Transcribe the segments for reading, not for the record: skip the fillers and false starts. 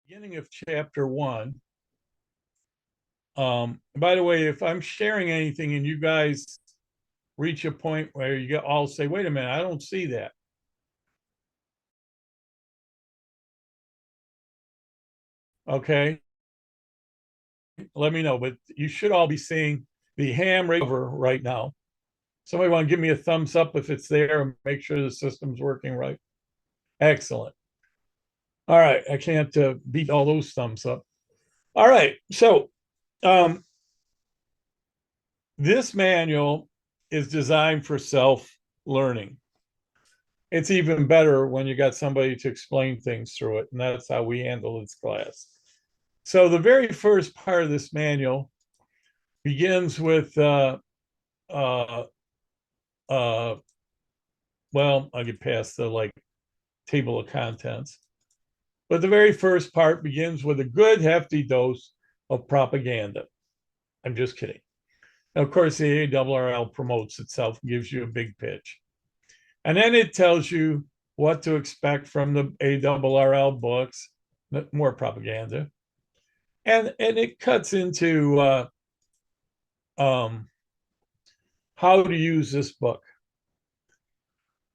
Beginning of chapter one. By the way, if I'm sharing anything and you guys reach a point where you get all say, wait a minute, I don't see that. Okay. Let me know. But you should all be seeing the ham cover right now. Somebody want to give me a thumbs up if it's there and make sure the system's working right. Excellent. All right. I can't beat all those thumbs up. All right. So um, this manual is designed for self-learning. It's even better when you got somebody to explain things through it, and that's how we handle this class. So the very first part of this manual begins with uh, uh, well, I'll get past the table of contents, but the very first part begins with a good hefty dose of propaganda. I'm just kidding. And of course, the ARRL promotes itself and gives you a big pitch. And then it tells you what to expect from the ARRL books, more propaganda. And it cuts into how to use this book.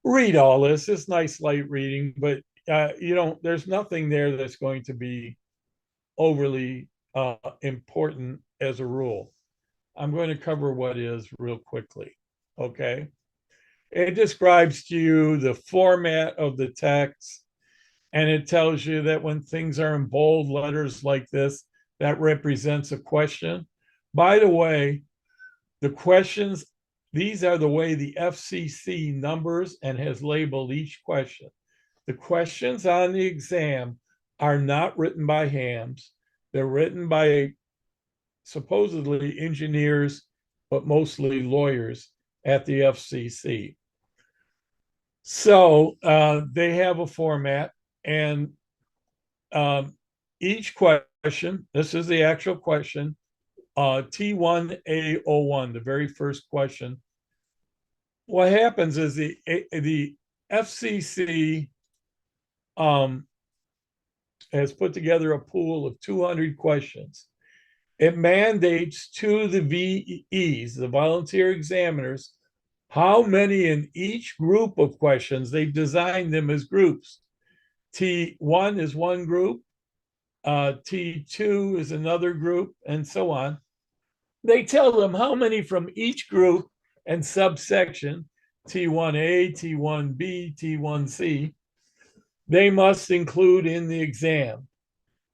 Read all this. It's nice light reading, but there's nothing there that's going to be overly important as a rule. I'm going to cover what is real quickly. Okay. It describes to you the format of the text, and it tells you that when things are in bold letters like this, that represents a question. By the way, the questions, these are the way the FCC numbers and has labeled each question. The questions on the exam are not written by hams. They're written by supposedly engineers, but mostly lawyers at the FCC. So they have a format, and each question, this is the actual question, T1A01, the very first question. What happens is the FCC has put together a pool of 200 questions. It mandates to the VEs, the volunteer examiners, how many in each group of questions. They've designed them as groups. T1 is one group, T2 is another group, and so on. They tell them how many from each group and subsection, T1A, T1B, T1C, they must include in the exam.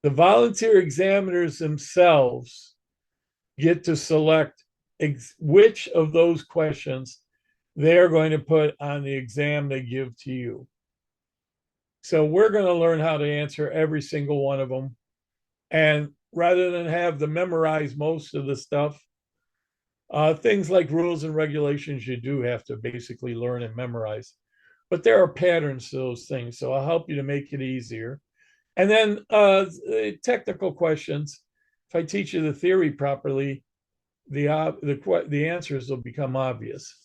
The volunteer examiners themselves get to select which of those questions they're going to put on the exam they give to you. So we're going to learn how to answer every single one of them. And rather than have to memorize most of the stuff, things like rules and regulations, you do have to basically learn and memorize. But there are patterns to those things. So I'll help you to make it easier. And then technical questions. If I teach you the theory properly, the answers will become obvious.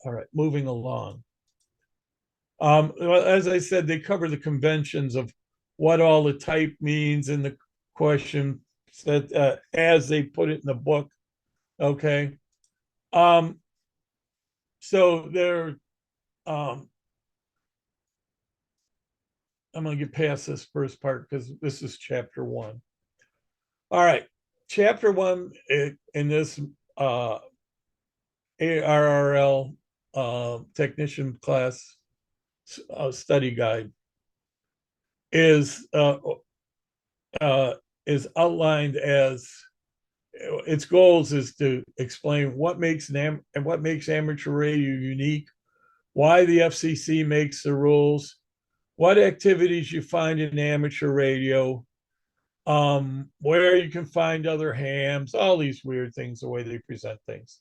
All right, moving along. As I said, they cover the conventions of what all the type means in the question that as they put it in the book. Okay. So they're I'm going to get past this first part because this is chapter one. All right. Chapter one in this ARRL technician class study guide is outlined as its goals is to explain what makes amateur radio unique, why the FCC makes the rules, what activities you find in amateur radio, where you can find other hams, all these weird things, the way they present things.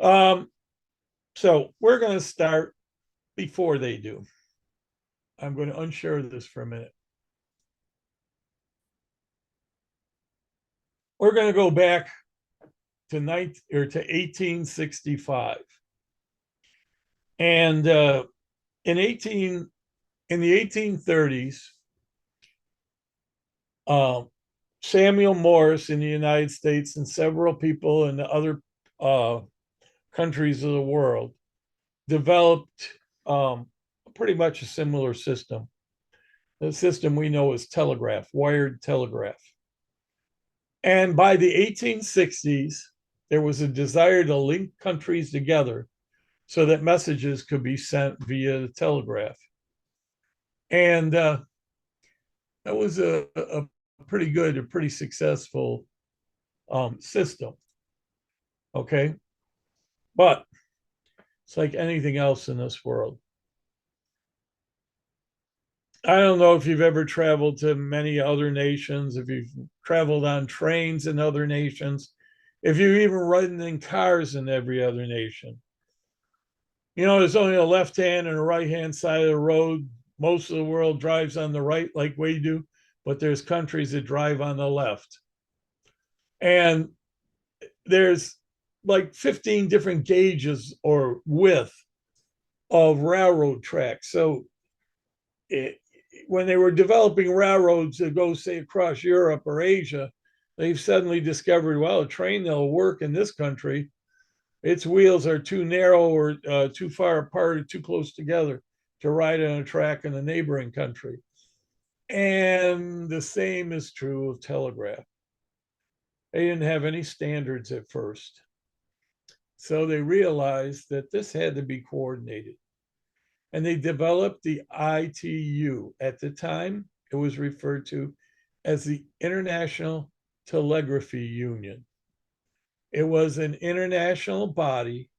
So we're going to start before they do. I'm going to unshare this for a minute. We're going to go back to 1865. And in the 1830s, Um, Samuel Morse in the United States and several people in the other uh, countries of the world developed pretty much a similar system. The system we know is telegraph, wired telegraph. And by the 1860s, there was a desire to link countries together so that messages could be sent via the telegraph. And that was a pretty good, a pretty successful system. Okay. But it's like anything else in this world. I don't know if you've ever traveled to many other nations, if you've traveled on trains in other nations, if you've even ridden in cars in every other nation. You know, there's only a left hand and a right hand side of the road. Most of the world drives on the right like we do, but there's countries that drive on the left. And there's like 15 different gauges or width of railroad tracks. So when they were developing railroads to go, say, across Europe or Asia, they've suddenly discovered, well, a train that'll work in this country, its wheels are too narrow or too far apart or too close together to ride on a track in a neighboring country. And the same is true of telegraph. They didn't have any standards at first. So they realized that this had to be coordinated. And they developed the ITU. At the time, it was referred to as the International Telegraphy Union. It was an international body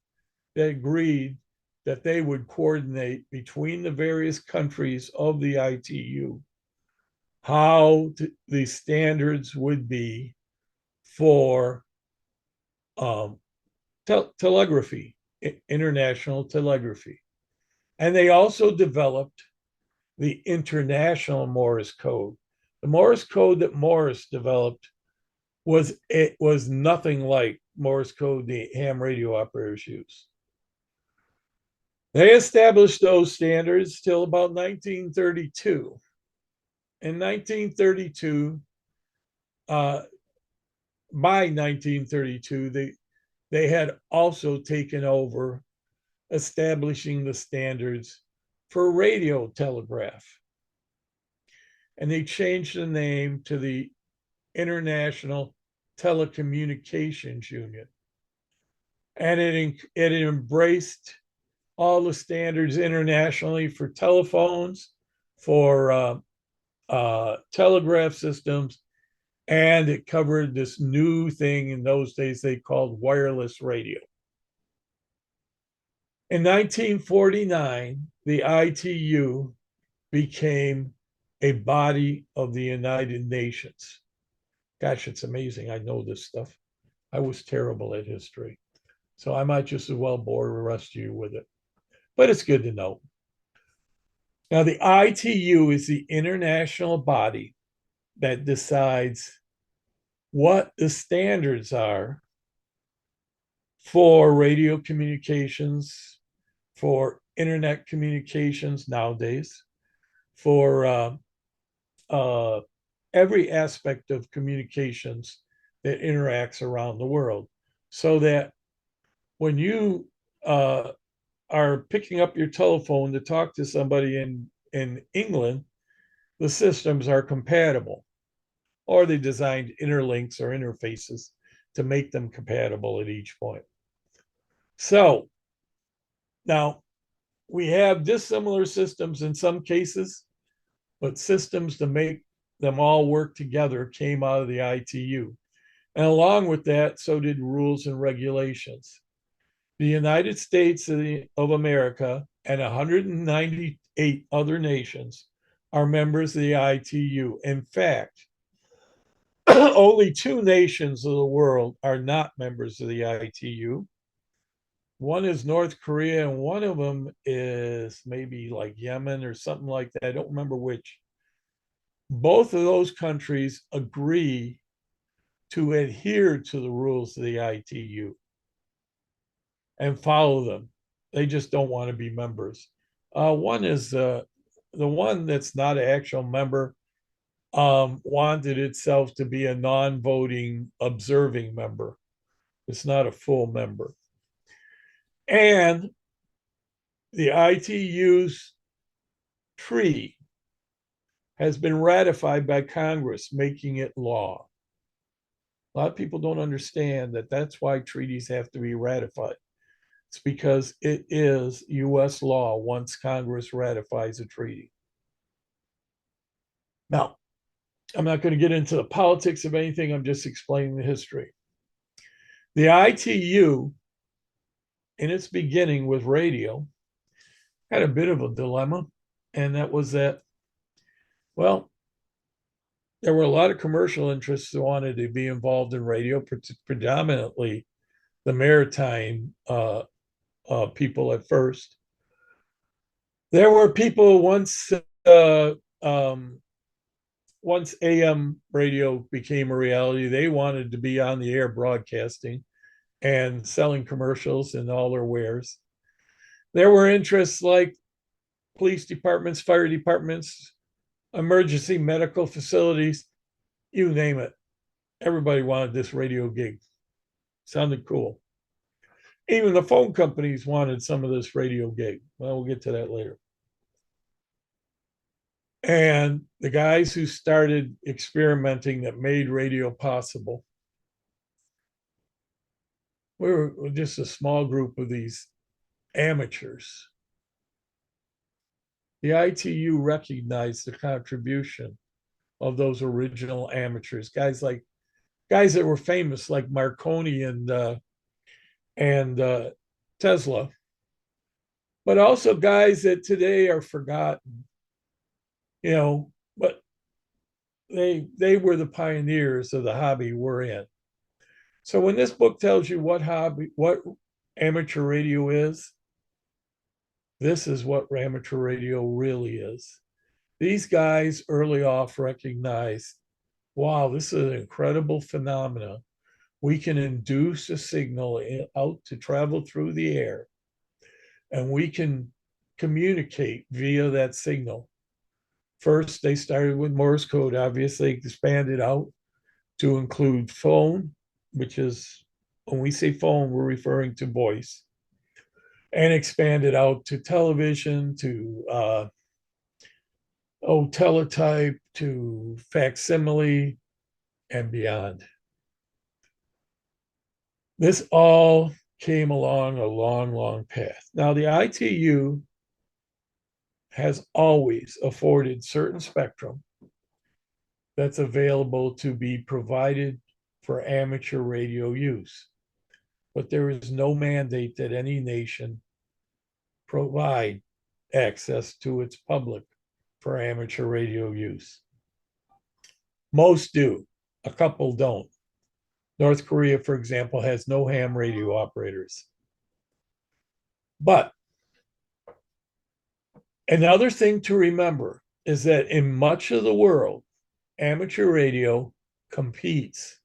that agreed that they would coordinate between the various countries of the ITU how the standards would be for telegraphy, international telegraphy. And they also developed the International Morse Code. The Morse code that Morse developed was nothing like Morse code the ham radio operators use. They established those standards till about 1932. In 1932, by 1932, they had also taken over establishing the standards for radio telegraph. And they changed the name to the International Telecommunications Union. And it embraced all the standards internationally for telephones, for telegraph systems, and it covered this new thing in those days they called wireless radio. In 1949, the ITU became a body of the United Nations. Gosh, it's amazing. I know this stuff. I was terrible at history. So I might just as well bore the rest of you with it. But it's good to know. Now, the ITU is the international body that decides what the standards are for radio communications, for internet communications nowadays, for every aspect of communications that interacts around the world. So that when you are picking up your telephone to talk to somebody in England, the systems are compatible, or they designed interlinks or interfaces to make them compatible at each point. So now we have dissimilar systems in some cases, but systems to make them all work together came out of the ITU. And along with that, so did rules and regulations. The United States of America and 198 other nations are members of the ITU. In fact, only 2 nations of the world are not members of the ITU. One is North Korea, and one of them is maybe like Yemen or something like that. I don't remember which. Both of those countries agree to adhere to the rules of the ITU and follow them. They just don't want to be members. One is the one that's not an actual member wanted itself to be a non-voting observing member. It's not a full member. And the ITU's treaty has been ratified by Congress, making it law. A lot of people don't understand that that's why treaties have to be ratified. It's because it is US law once Congress ratifies a treaty. Now, I'm not going to get into the politics of anything, I'm just explaining the history. The ITU, in its beginning with radio, had a bit of a dilemma, and that was that, well, there were a lot of commercial interests that wanted to be involved in radio, predominantly the maritime people at first. There were people once AM radio became a reality, they wanted to be on the air broadcasting and selling commercials and all their wares. There were interests like police departments, fire departments, emergency medical facilities, you name it. Everybody wanted this radio gig. Sounded cool. Even the phone companies wanted some of this radio gig. Well, we'll get to that later. And the guys who started experimenting that made radio possible, we were just a small group of these amateurs. The ITU recognized the contribution of those original amateurs, guys that were famous like Marconi and Tesla, but also guys that today are forgotten, but they were the pioneers of the hobby we're in. So when this book tells you what amateur radio is, this is what amateur radio really is. These guys early off recognized, wow, this is an incredible phenomenon. We can induce a signal out to travel through the air, and we can communicate via that signal. First, they started with Morse code, obviously expanded out to include phone, which is, when we say phone, we're referring to voice, and expanded out to television, to teletype, to facsimile, and beyond. This all came along a long, long path. Now, the ITU has always afforded certain spectrum that's available to be provided for amateur radio use, but there is no mandate that any nation provide access to its public for amateur radio use. Most do, a couple don't. North Korea, for example, has no ham radio operators. But another thing to remember is that in much of the world, amateur radio competes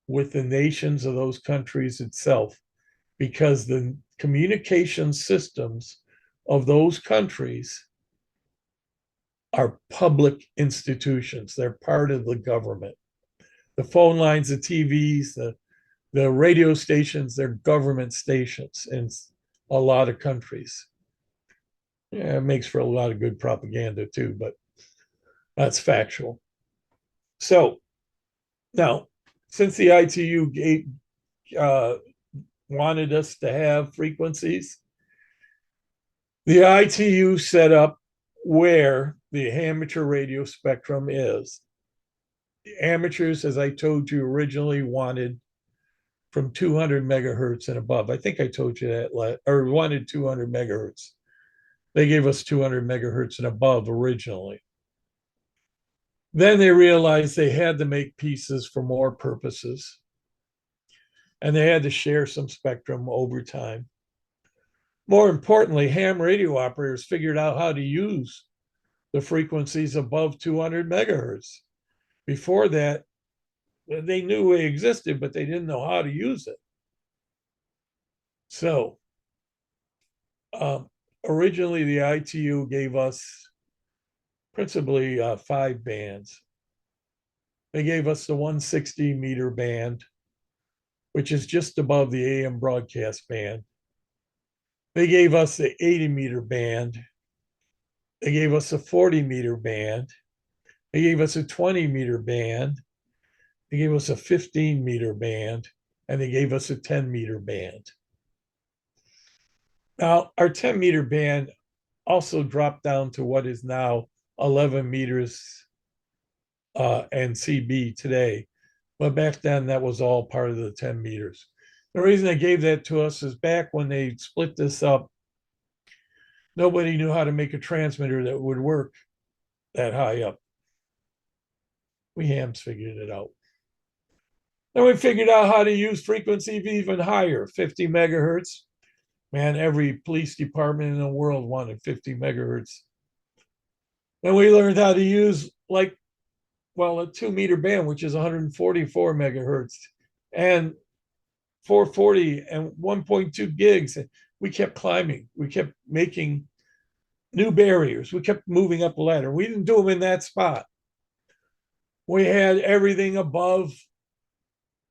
with the nations of those countries itself, because the communication systems of those countries are public institutions. They're part of the government. The phone lines, the TVs, the radio stations, they're government stations in a lot of countries. Yeah, it makes for a lot of good propaganda too, but that's factual. So now, since the ITU wanted us to have frequencies, the ITU set up where the amateur radio spectrum is. The amateurs, as I told you, originally wanted from 200 megahertz and above. I think I told you that, or wanted 200 megahertz. They gave us 200 megahertz and above originally. Then they realized they had to make pieces for more purposes, and they had to share some spectrum over time. More importantly, ham radio operators figured out how to use the frequencies above 200 megahertz. Before that, they knew they existed, but they didn't know how to use it. So originally, the ITU gave us principally 5 bands. They gave us the 160 meter band, which is just above the AM broadcast band. They gave us the 80 meter band. They gave us a 40 meter band. They gave us a 20 meter band. They gave us a 15 meter band. And they gave us a 10 meter band. Now, our 10 meter band also dropped down to what is now 11 meters and CB today. But back then, that was all part of the 10 meters. The reason they gave that to us is back when they split this up, nobody knew how to make a transmitter that would work that high up. We hams figured it out. Then we figured out how to use frequency even higher, 50 megahertz. Man, every police department in the world wanted 50 megahertz. Then we learned how to use a 2 meter band, which is 144 megahertz, and 440 and 1.2 gigs. We kept climbing. We kept making new barriers. We kept moving up the ladder. We didn't do them in that spot. We had everything above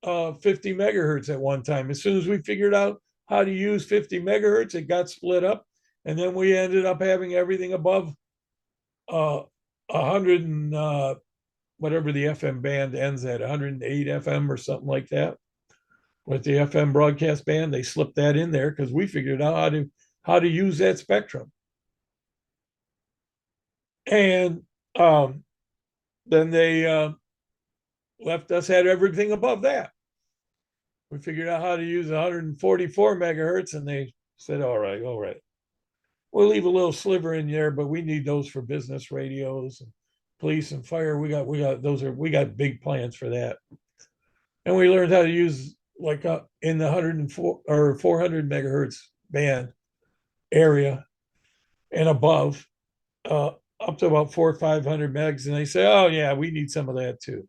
50 megahertz at one time. As soon as we figured out how to use 50 megahertz, it got split up. And then we ended up having everything above 100 and whatever the FM band ends at, 108 FM or something like that. With the FM broadcast band, they slipped that in there because we figured out how to use that spectrum. And then they left us at everything above that. We figured out how to use 144 megahertz, and they said, all right, we'll leave a little sliver in there, but we need those for business radios and police and fire. We got big plans for that. And we learned how to use in the 104 or 400 megahertz band area and above, up to about 400 or 500 megs. And they say, oh yeah, we need some of that too.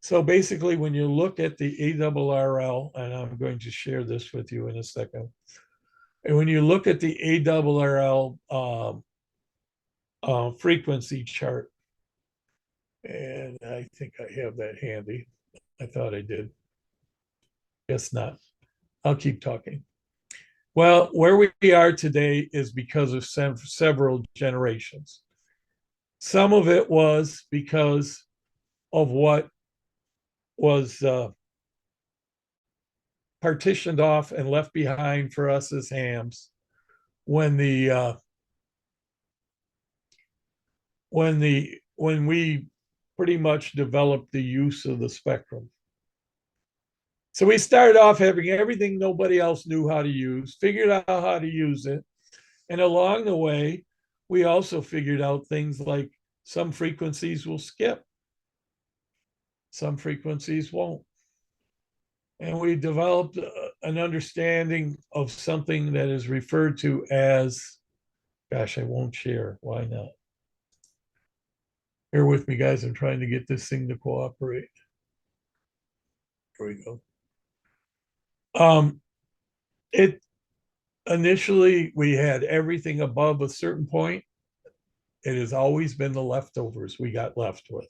So basically, when you look at the ARRL, and I'm going to share this with you in a second, and when you look at the ARRL frequency chart, and I think I have that handy. I thought I did. Guess not. I'll keep talking. Well, where we are today is because of several generations. Some of it was because of what was partitioned off and left behind for us as hams when we pretty much developed the use of the spectrum. So we started off having everything nobody else knew how to use, figured out how to use it. And along the way, we also figured out things like some frequencies will skip, some frequencies won't. And we developed an understanding of something that is referred to as, gosh, I won't share. Why not? Bear with me, guys. I'm trying to get this thing to cooperate. Here we go. It initially, we had everything above a certain point. It has always been the leftovers we got left with.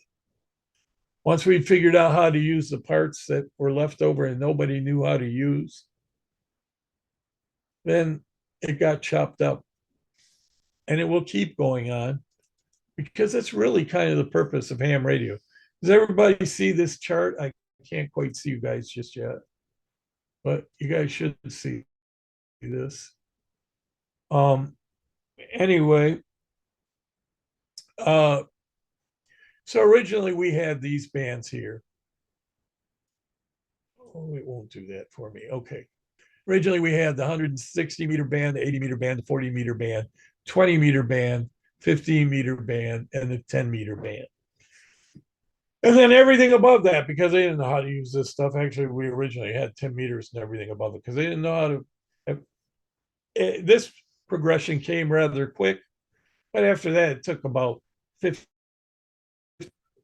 Once we figured out how to use the parts that were left over and nobody knew how to use, then it got chopped up. And it will keep going on because it's really kind of the purpose of ham radio. Does everybody see this chart? I can't quite see you guys just yet, but you guys should see this. Anyway, so originally we had these bands here. Oh, it won't do that for me. Okay. Originally we had the 160 meter band, the 80 meter band, the 40 meter band, 20 meter band, 15 meter band, and the 10 meter band. And then everything above that, because they didn't know how to use this stuff. Actually, we originally had 10 meters and everything above it because they didn't know how to. This progression came rather quick, but after that, it took about 50.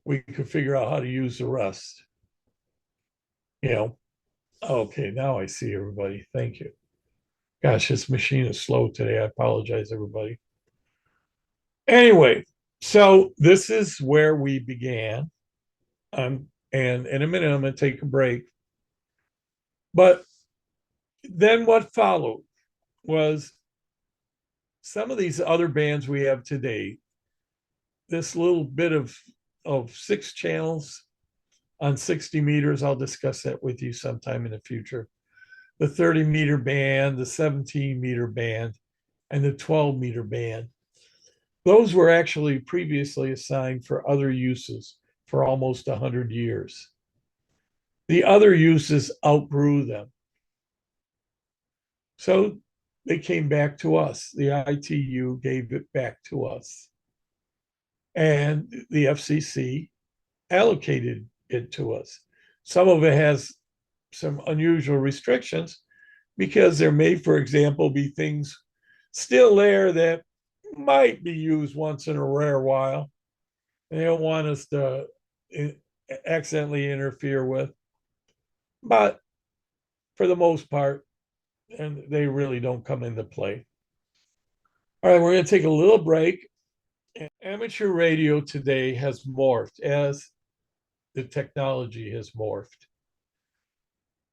We could figure out how to use the rest. Okay, now I see everybody. Thank you. Gosh, this machine is slow today. I apologize, everybody. Anyway, so this is where we began. And in a minute, I'm going to take a break. But then what followed was some of these other bands we have today, this little bit of 6 channels on 60 meters. I'll discuss that with you sometime in the future. The 30-meter band, the 17-meter band, and the 12-meter band. Those were actually previously assigned for other uses for almost 100 years. The other uses outgrew them. So they came back to us. The ITU gave it back to us. And the FCC allocated it to us. Some of it has some unusual restrictions because there may, for example, be things still there that might be used once in a rare while. They don't want us to accidentally interfere with. But for the most part, and they really don't come into play. All right, we're going to take a little break. Amateur radio today has morphed as the technology has morphed.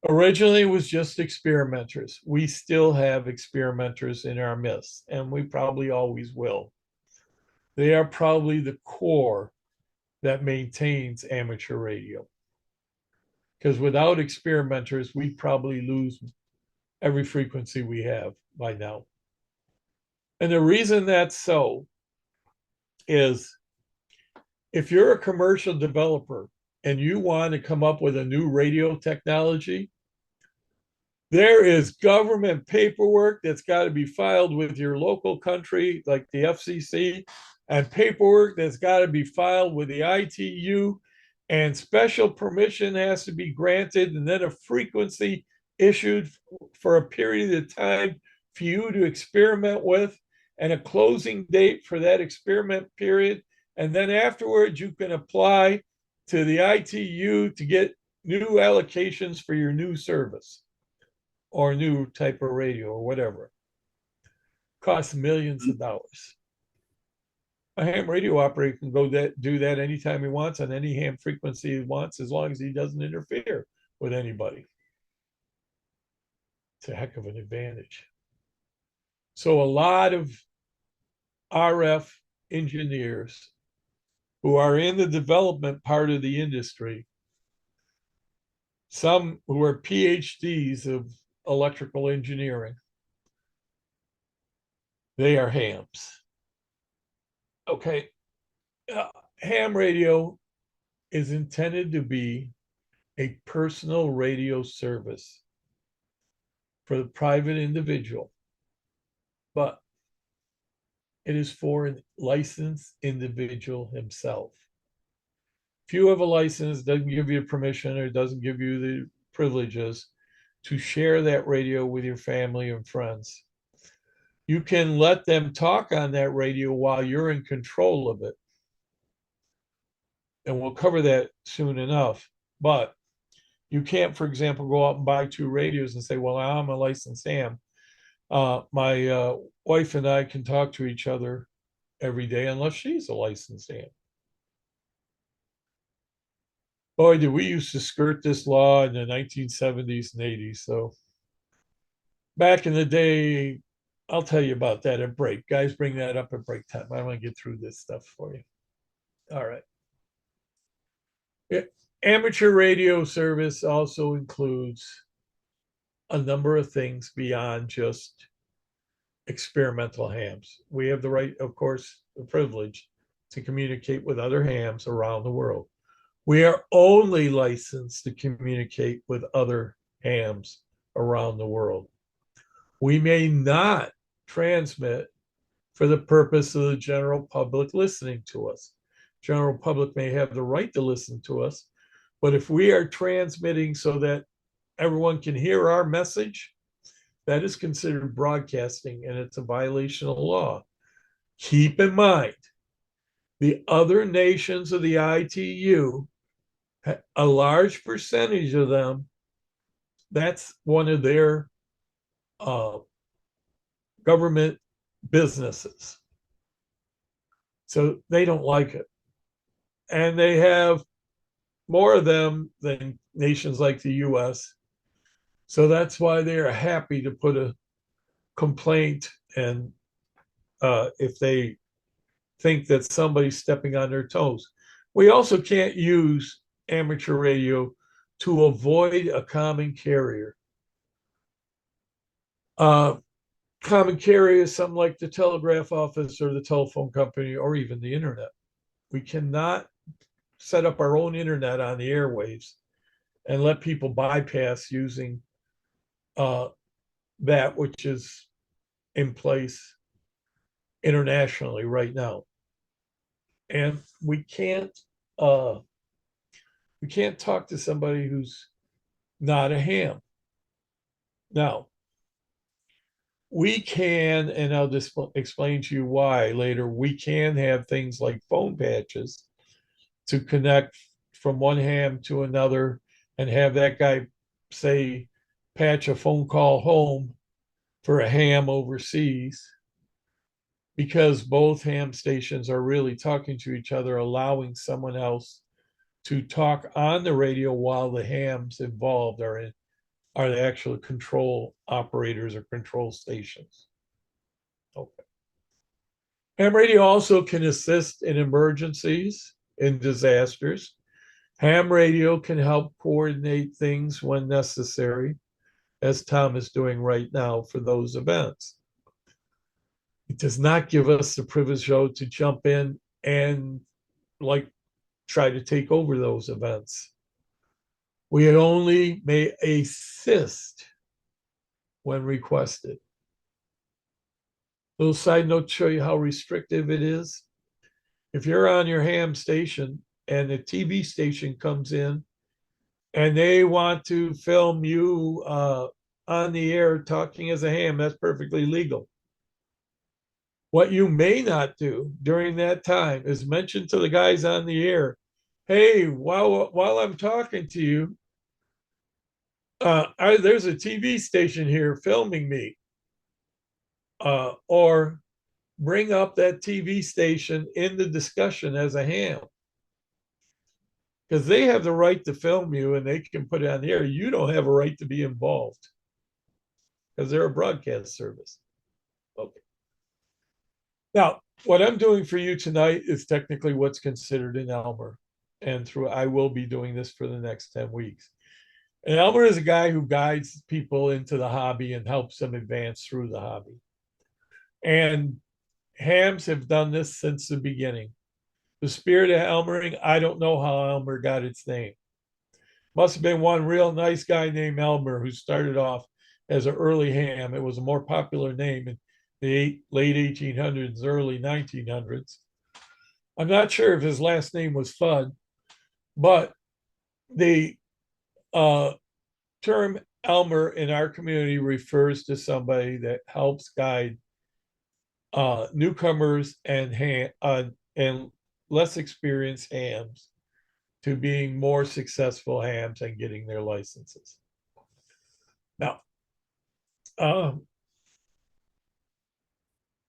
Originally, it was just experimenters. We still have experimenters in our midst, and we probably always will. They are probably the core that maintains amateur radio. Because without experimenters, we'd probably lose every frequency we have by now. And the reason that's so is if you're a commercial developer and you want to come up with a new radio technology, there is government paperwork that's got to be filed with your local country, like the FCC, and paperwork that's got to be filed with the ITU, and special permission has to be granted, and then a frequency issued for a period of time for you to experiment with, and a closing date for that experiment period. And then afterwards, you can apply to the ITU to get new allocations for your new service or new type of radio or whatever. Costs millions of dollars. A ham radio operator can do that anytime he wants on any ham frequency he wants, as long as he doesn't interfere with anybody. It's a heck of an advantage. So a lot of RF engineers who are in the development part of the industry, some who are PhDs of electrical engineering, they are hams. Okay. Ham radio is intended to be a personal radio service for the private individual, but it is for a licensed individual himself. If you have a license, doesn't give you permission or doesn't give you the privileges to share that radio with your family and friends, you can let them talk on that radio while you're in control of it. And we'll cover that soon enough. But you can't, for example, go out and buy 2 radios and say, well, I'm a licensed ham. My wife and I can talk to each other every day unless she's a licensed ham. Boy, did we used to skirt this law in the 1970s and 80s. So back in the day, I'll tell you about that at break. Guys, bring that up at break time. I want to get through this stuff for you. All right. Amateur radio service also includes a number of things beyond just experimental hams. We have the right, of course, the privilege to communicate with other hams around the world. We are only licensed to communicate with other hams around the world. We may not transmit for the purpose of the general public listening to us. General public may have the right to listen to us, but if we are transmitting so that everyone can hear our message, that is considered broadcasting, and it's a violation of law. Keep in mind, the other nations of the ITU, a large percentage of them, that's one of their government businesses. So they don't like it. And they have more of them than nations like the US. So that's why they are happy to put a complaint, and if they think that somebody's stepping on their toes. We also can't use amateur radio to avoid a common carrier. Uh, Common carrier is something like the telegraph office or the telephone company or even the internet. We cannot set up our own internet on the airwaves and let people bypass using uh, that which is in place internationally right now. And uh, we can't talk to somebody who's not a ham. Now, we can, and I'll just explain to you why later, we can have things like phone patches to connect from one ham to another and have that guy say, patch a phone call home for a ham overseas, because both ham stations are really talking to each other, allowing someone else to talk on the radio while the hams involved are the actual control operators or control stations. Okay. Ham radio also can assist in emergencies, in disasters. Ham radio can help coordinate things when necessary, as Tom is doing right now for those events. It does not give us the privilege, though, to jump in and like try to take over those events. We only may assist when requested. Little side note to show you how restrictive it is. If you're on your ham station and a TV station comes in and they want to film you on the air talking as a ham, that's perfectly legal. What you may not do during that time is mention to the guys on the air, hey, while I'm talking to you, there's a TV station here filming me. Or bring up that TV station in the discussion as a ham, because they have the right to film you and they can put it on the air. You don't have a right to be involved because they're a broadcast service. Okay. Now, what I'm doing for you tonight is technically what's considered an Elmer. And I will be doing this for the next 10 weeks. An Elmer is a guy who guides people into the hobby and helps them advance through the hobby. And hams have done this since the beginning. The spirit of Elmering, I don't know how Elmer got its name. Must have been one real nice guy named Elmer who started off as an early ham. It was a more popular name in the late 1800s, early 1900s. I'm not sure if his last name was Fudd, but the term Elmer in our community refers to somebody that helps guide newcomers and less experienced hams to being more successful hams and getting their licenses. Now,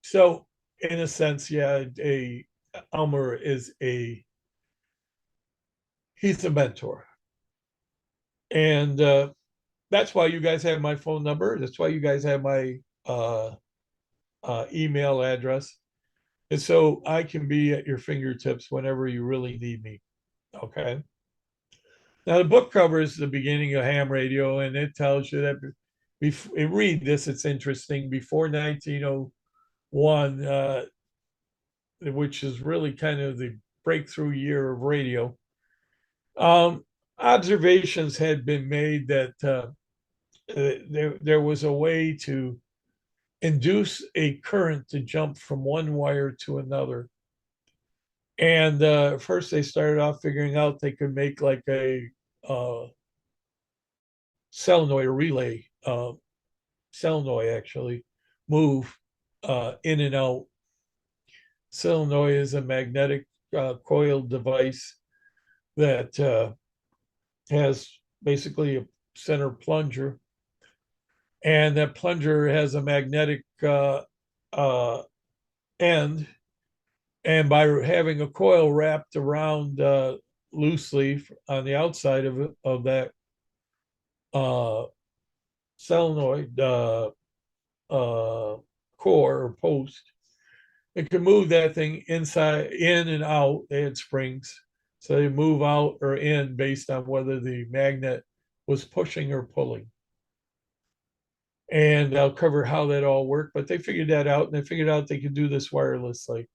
so in a sense, yeah, Elmer is he's a mentor, and that's why you guys have my phone number. That's why you guys have my email address, and so I can be at your fingertips whenever you really need me. Okay. Now the book covers the beginning of ham radio, and it tells you that read this. It's interesting. Before 1901, which is really kind of the breakthrough year of radio, observations had been made that there was a way to induce a current to jump from one wire to another. And first, they started off figuring out they could make like a solenoid, a relay solenoid actually move in and out. Solenoid is a magnetic coiled device that has basically a center plunger, and that plunger has a magnetic end. And by having a coil wrapped around loosely on the outside of that uh, solenoid uh, core or post. It could move that thing inside, in and out. They had springs, so they move out or in based on whether the magnet was pushing or pulling. And I'll cover how that all worked, but they figured that out, and they figured out they could do this wirelessly.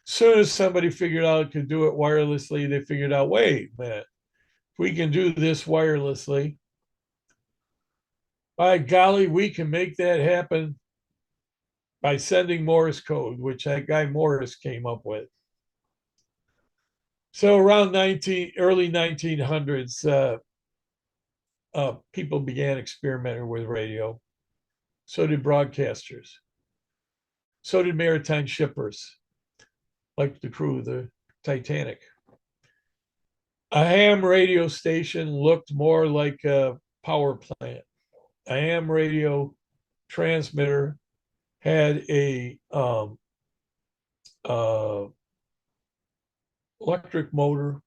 As soon as somebody figured out could do it wirelessly, they figured out, wait a minute, if we can do this wirelessly, by golly, we can make that happen by sending Morse code, which that guy Morris came up with. So around early 1900s, people began experimenting with radio. So did broadcasters. So did maritime shippers, like the crew of the Titanic. A ham radio station looked more like a power plant. A ham radio transmitter had a uh, electric motor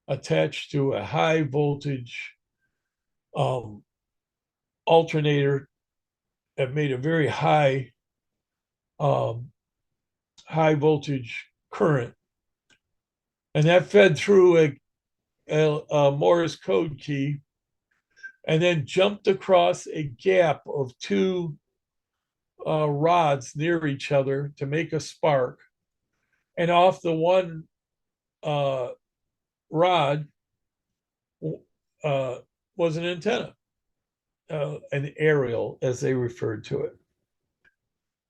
attached to a high voltage um, alternator that made a very um, high voltage current, and that fed through a Morse code key, and then jumped across a gap of two rods near each other to make a spark, and off the one uh, rod uh, was an antenna, an aerial, as they referred to it.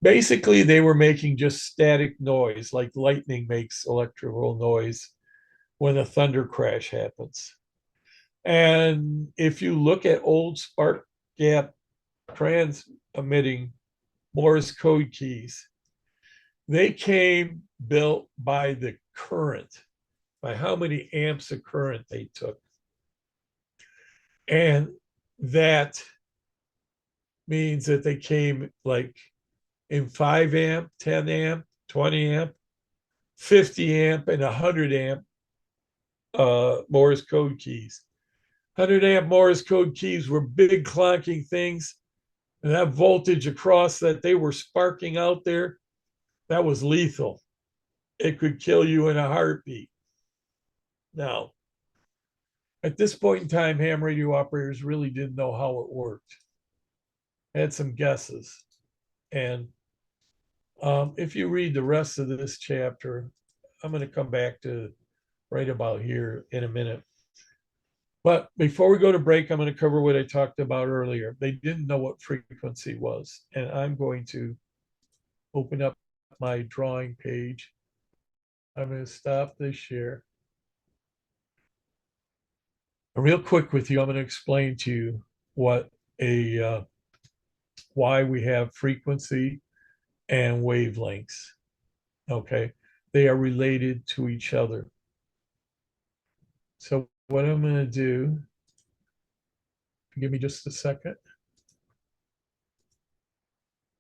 Basically, they were making just static noise, like lightning makes electrical noise when a thunder crash happens. And if you look at old spark gap transmitting Morse code keys, they came built by the current, by how many amps of current they took. And that means that they came like in 5 amp, 10 amp, 20 amp, 50 amp, and 100 amp Morse code keys. 100 amp Morse code keys were big clonking things, and that voltage across that they were sparking out there, that was lethal. It could kill you in a heartbeat. Now, at this point in time, ham radio operators really didn't know how it worked. Had some guesses. And if you read the rest of this chapter, I'm going to come back to right about here in a minute. But before we go to break, I'm going to cover what I talked about earlier. They didn't know what frequency was. And I'm going to open up my drawing page. I'm going to stop this share. Real quick with you, I'm going to explain to you what why we have frequency and wavelengths. Okay, they are related to each other. So what I'm going to do, give me just a second.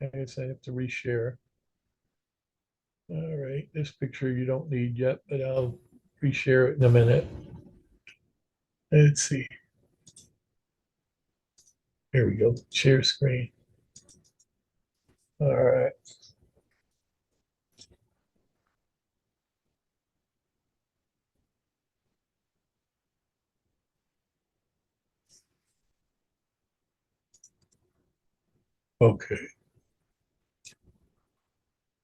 I guess I have to reshare. All right, this picture you don't need yet, but I'll reshare it in a minute. Let's see. Here we go, share screen. All right. Okay.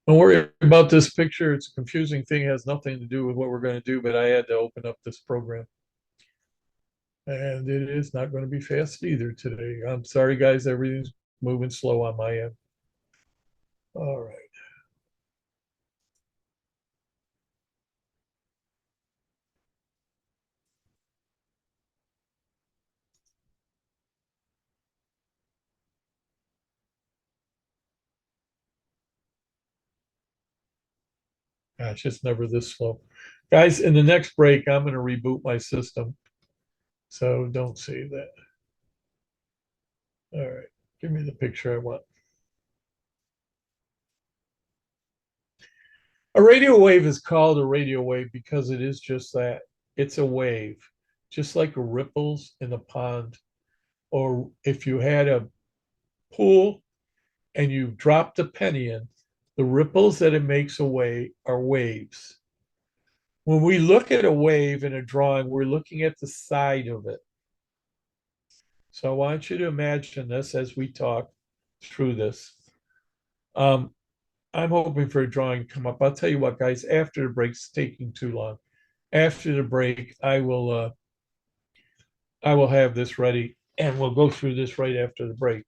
Don't worry about this picture. It's a confusing thing. It has nothing to do with what we're going to do, but I had to open up this program. And it is not going to be fast either today. I'm sorry, guys. Everything's moving slow on my end. All right. Gosh, it's never this slow. Guys, in the next break, I'm going to reboot my system. So don't say that. All right. Give me the picture I want. A radio wave is called a radio wave because it is just that. it's a wave, just like ripples in a pond. Or if you had a pool and you dropped a penny in, the ripples that it makes away are waves. When we look at a wave in a drawing, we're looking at the side of it. So I want you to imagine this as we talk through this. Um, I'm hoping for a drawing to come up. I'll tell you what, guys, after the break's taking too long. After the break, I will have this ready and we'll go through this right after the break.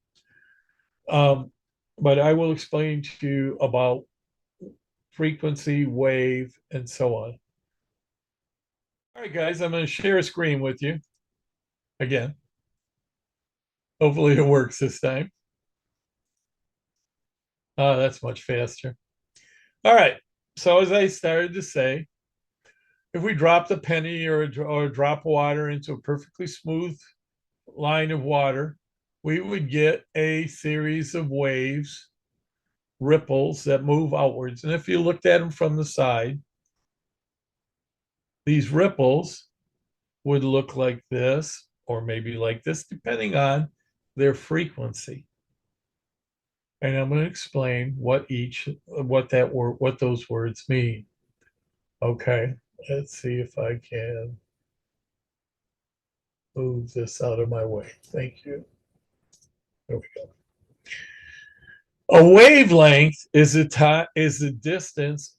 But I will explain to you about frequency, wave, and so on. All right, guys, I'm going to share a screen with you again. Hopefully it works this time. That's much faster. All right. So as I started to say, if we dropped a penny or a drop of water into a perfectly smooth line of water, we would get a series of waves, ripples that move outwards. And if you looked at them from the side, these ripples would look like this, or maybe like this, depending on their frequency. And I'm going to explain what those words mean. Okay, let's see if I can move this out of my way. Thank you. There we go. A wavelength is a distance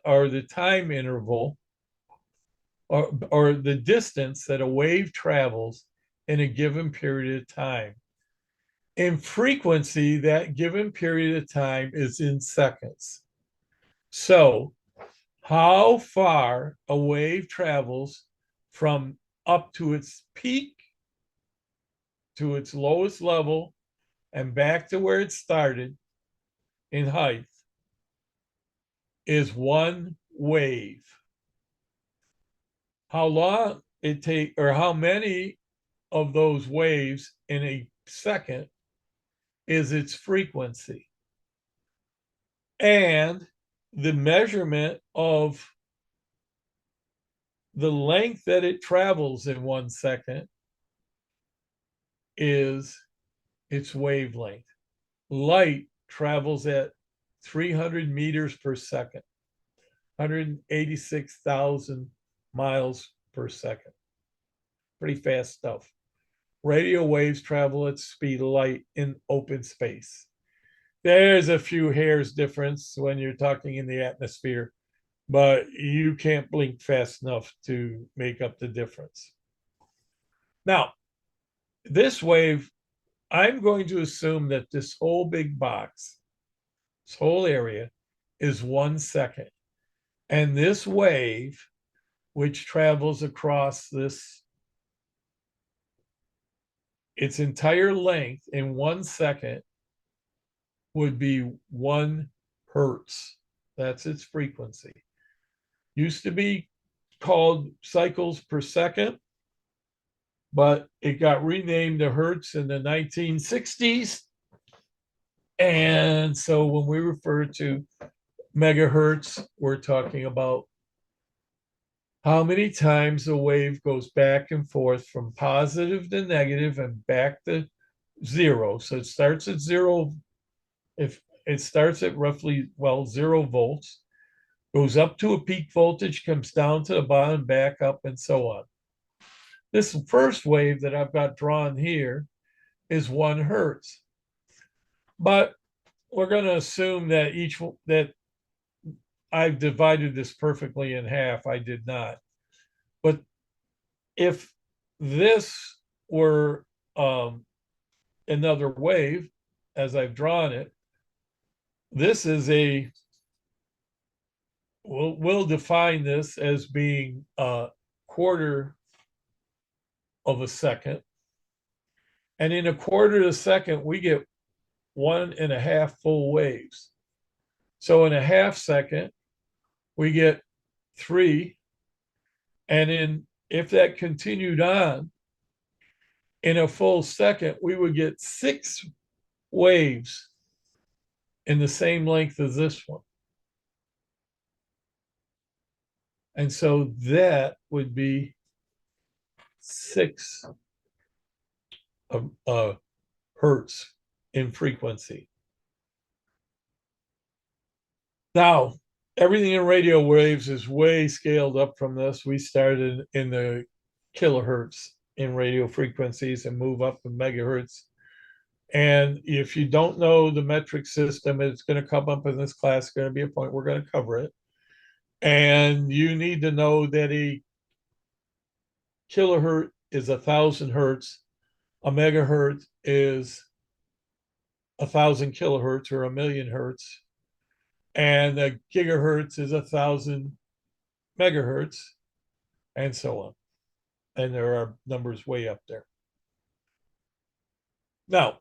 or the time interval or the distance that a wave travels in a given period of time. In frequency, that given period of time is in seconds. So, how far a wave travels from up to its peak to its lowest level and back to where it started in height is one wave. How long it take or how many of those waves in a second is its frequency. And the measurement of the length that it travels in 1 second is its wavelength. Light travels at 300 meters per second, 186,000 miles per second. Pretty fast stuff. Radio waves travel at the speed of light in open space. There's a few hairs difference when you're talking in the atmosphere, but you can't blink fast enough to make up the difference. Now, this wave, I'm going to assume that this whole big box, this whole area, is 1 second. And this wave, which travels across its entire length in 1 second, would be 1 hertz. That's its frequency. Used to be called cycles per second, but it got renamed to hertz in the 1960s. And so when we refer to megahertz, we're talking about how many times a wave goes back and forth from positive to negative and back to zero. So it starts at zero. If it starts at roughly, 0 volts, goes up to a peak voltage, comes down to the bottom, back up, and so on. This first wave that I've got drawn here is 1 hertz. But we're going to assume that I've divided this perfectly in half. I did not. But if this were another wave, as I've drawn it, this is we'll define this as being a quarter of a second. And in a quarter of a second, we get 1.5 full waves. So in a half second, we get 3. And if that continued on, in a full second, we would get 6 waves in the same length as this one. And so that would be 6 hertz in frequency. Now, everything in radio waves is way scaled up from this. We started in the kilohertz in radio frequencies and move up to megahertz. And if you don't know the metric system, it's going to come up in this class. It's going to be a point we're going to cover it. And you need to know that a kilohertz is 1,000 hertz. A megahertz is 1,000 kilohertz or 1,000,000 hertz. And a gigahertz is 1,000 megahertz, and so on. And there are numbers way up there. Now,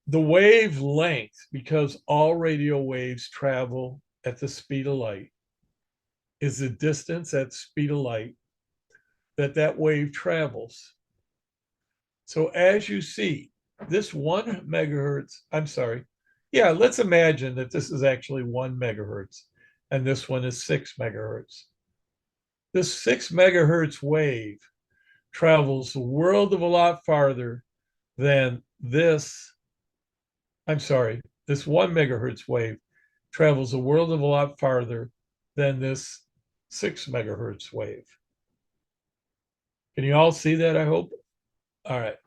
the wavelength, because all radio waves travel at the speed of light, is the distance at speed of light that wave travels. So as you see, this 1 megahertz, I'm sorry, yeah, let's imagine that this is actually 1 megahertz and this one is 6 megahertz. This 6 megahertz wave travels a world of a lot farther than this. I'm sorry, this 1 megahertz wave travels a world of a lot farther than this 6 megahertz wave. Can you all see that, I hope? All right.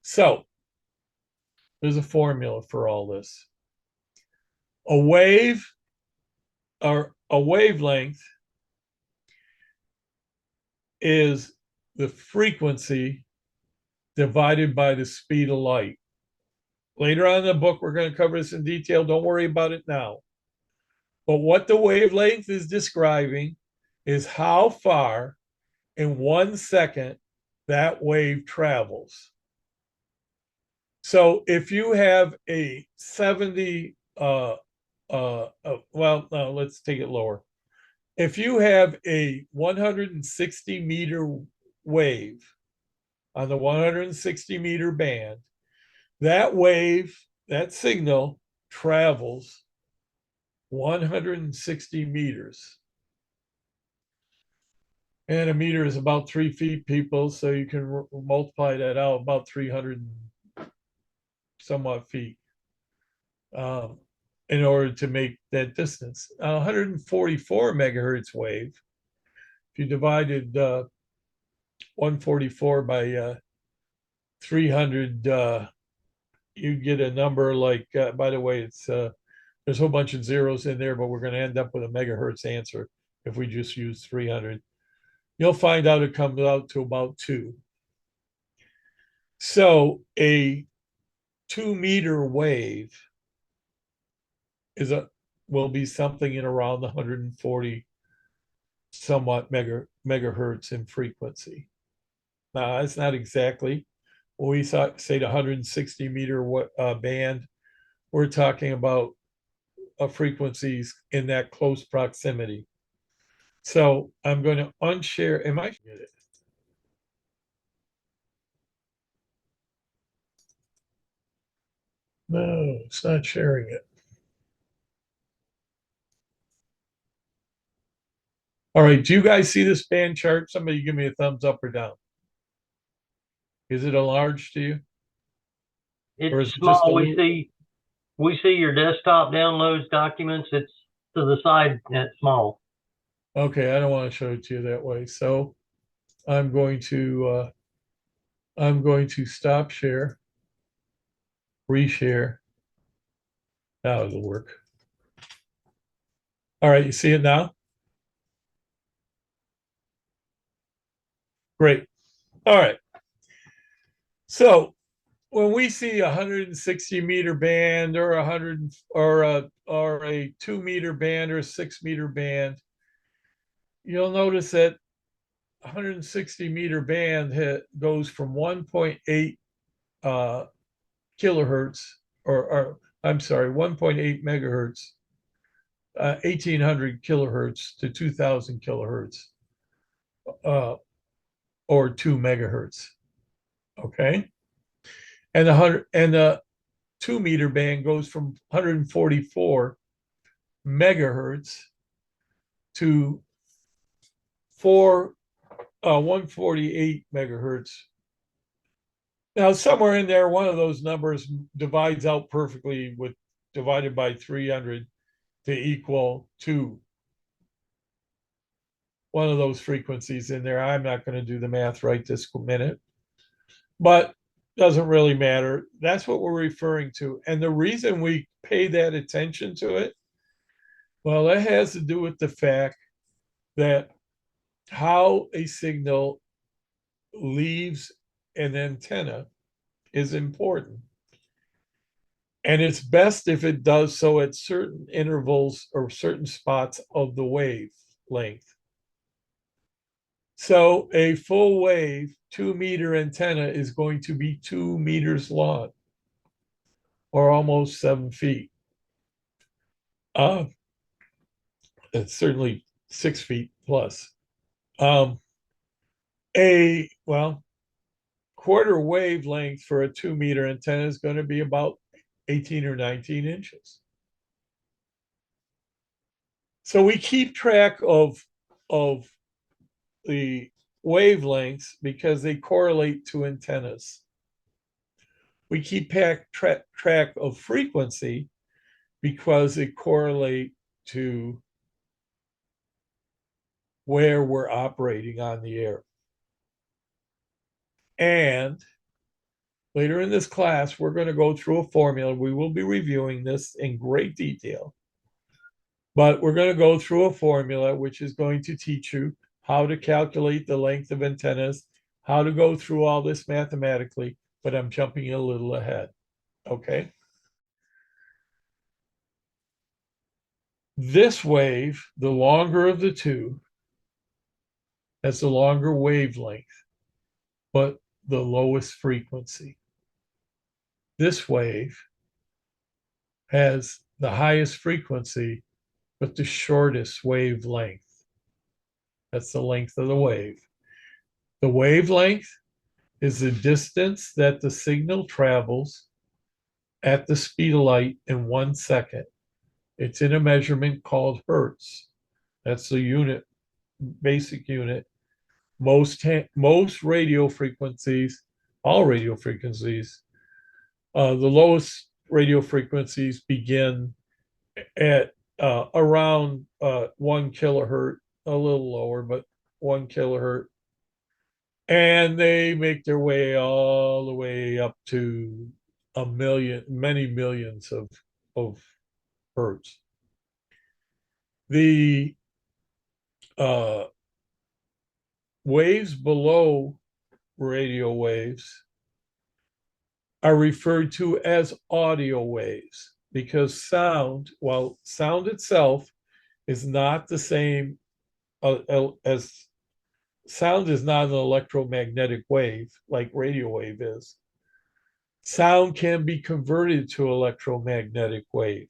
So there's a formula for all this. A wave or a wavelength is the frequency divided by the speed of light. Later on in the book, we're going to cover this in detail. Don't worry about it now. But what the wavelength is describing is how far in 1 second that wave travels. So if you have a 70, well, no, let's take it lower. If you have a 160 meter wave on the 160 meter band, that wave, that signal travels 160 meters. And a meter is about 3 feet, people. So you can multiply that out, about 300 somewhat feet in order to make that distance. 144 megahertz wave, if you divided 144 by 300, you get a number like, by the way, it's there's a whole bunch of zeros in there, but we're going to end up with a megahertz answer if we just use 300. You'll find out it comes out to about 2. So a 2 meter wave will be something in around the 140 somewhat megahertz in frequency. Now, that's not exactly when we say the 160 meter band, we're talking about frequencies in that close proximity. So I'm going to unshare. Am I? No, it's not sharing it. All right, do you guys see this band chart? Somebody give me a thumbs up or down. Is it a large to you? It's small. We see your desktop downloads documents. It's to the side and it's small. Okay, I don't want to show it to you that way. So I'm going to stop share, reshare. Now it'll work. All right, you see it now? Great. All right. So when we see 160 meter band or 100 or a 2 meter band or a 6 meter band, you'll notice that 160 meter band goes from 1.8 kilohertz or I'm sorry, 1.8 megahertz, 1800 kilohertz to 2000 kilohertz, or 2 megahertz. Okay. And the 2 meter band goes from 144 megahertz to for 148 megahertz. Now, somewhere in there, one of those numbers divides out perfectly with divided by 300 to equal 2. One of those frequencies in there. I'm not going to do the math right this minute, but doesn't really matter. That's what we're referring to. And the reason we pay that attention to it, well, it has to do with the fact that how a signal leaves an antenna is important. And it's best if it does so at certain intervals or certain spots of the wavelength. So a full wave 2-meter antenna is going to be 2 meters long, or almost 7 feet. It's certainly 6 feet plus. Well, quarter wavelength for a 2-meter antenna is going to be about 18 or 19 inches. So we keep track of the wavelengths because they correlate to antennas. We keep track of frequency because they correlate to where we're operating on the air. And later in this class, we're going to go through a formula. We will be reviewing this in great detail. But we're going to go through a formula which is going to teach you how to calculate the length of antennas, how to go through all this mathematically, but I'm jumping a little ahead. Okay? This wave, the longer of the two, has the longer wavelength, but the lowest frequency. This wave has the highest frequency, but the shortest wavelength. That's the length of the wave. The wavelength is the distance that the signal travels at the speed of light in 1 second. It's in a measurement called hertz. That's the unit, basic unit. Most radio frequencies, all radio frequencies, the lowest radio frequencies begin at around 1 kilohertz, a little lower, but 1 kilohertz. And they make their way all the way up to a million, many millions of hertz. The waves below radio waves are referred to as audio waves because sound, while sound itself is not the same as sound is not an electromagnetic wave like radio wave is. Sound can be converted to electromagnetic wave.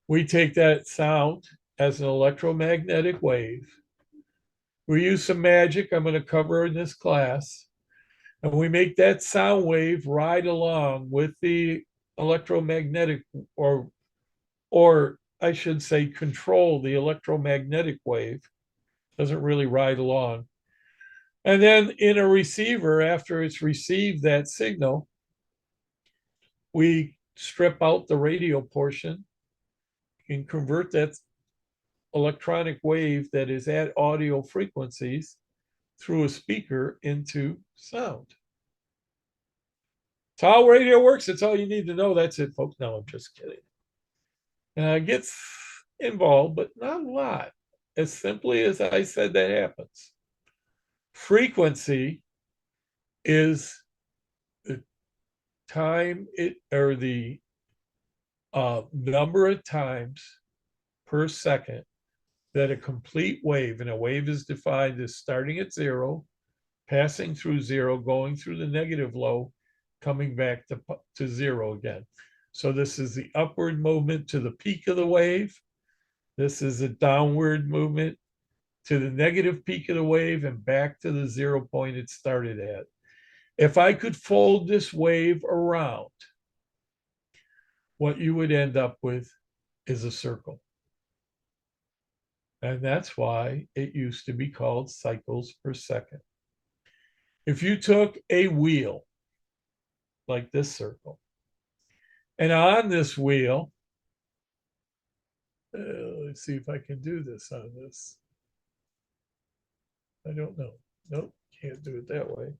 We take that sound as an electromagnetic wave. We use some magic I'm going to cover in this class, and we make that sound wave ride along with the electromagnetic, or I should say control the electromagnetic wave. Doesn't really ride along. And then in a receiver, after it's received that signal, we strip out the radio portion and convert that electronic wave that is at audio frequencies through a speaker into sound. That's how radio works. That's all you need to know. That's it, folks. No, I'm just kidding. It gets involved, but not a lot. As simply as I said, that happens. Frequency is the time or the number of times per second that a complete wave, and a wave is defined as starting at 0, passing through 0, going through the negative low, coming back to 0 again. So this is the upward movement to the peak of the wave. This is a downward movement to the negative peak of the wave and back to the 0 point it started at. If I could fold this wave around, what you would end up with is a circle. And that's why it used to be called cycles per second. If you took a wheel like this circle, and on this wheel, let's see if I can do this on this. I don't know. Nope, can't do it that way.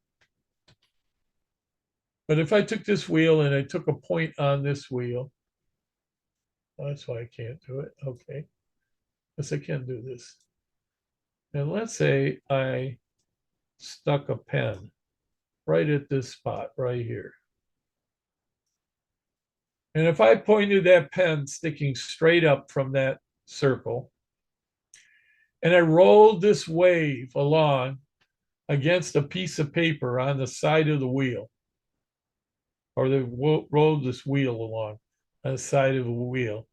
But if I took this wheel and I took a point on this wheel, that's why I can't do it. Okay. Yes, I can do this. And let's say I stuck a pen right at this spot right here. And if I pointed that pen sticking straight up from that circle, and I rolled this wave along against a piece of paper on the side of the wheel, or they rolled this wheel along on the side of the wheel.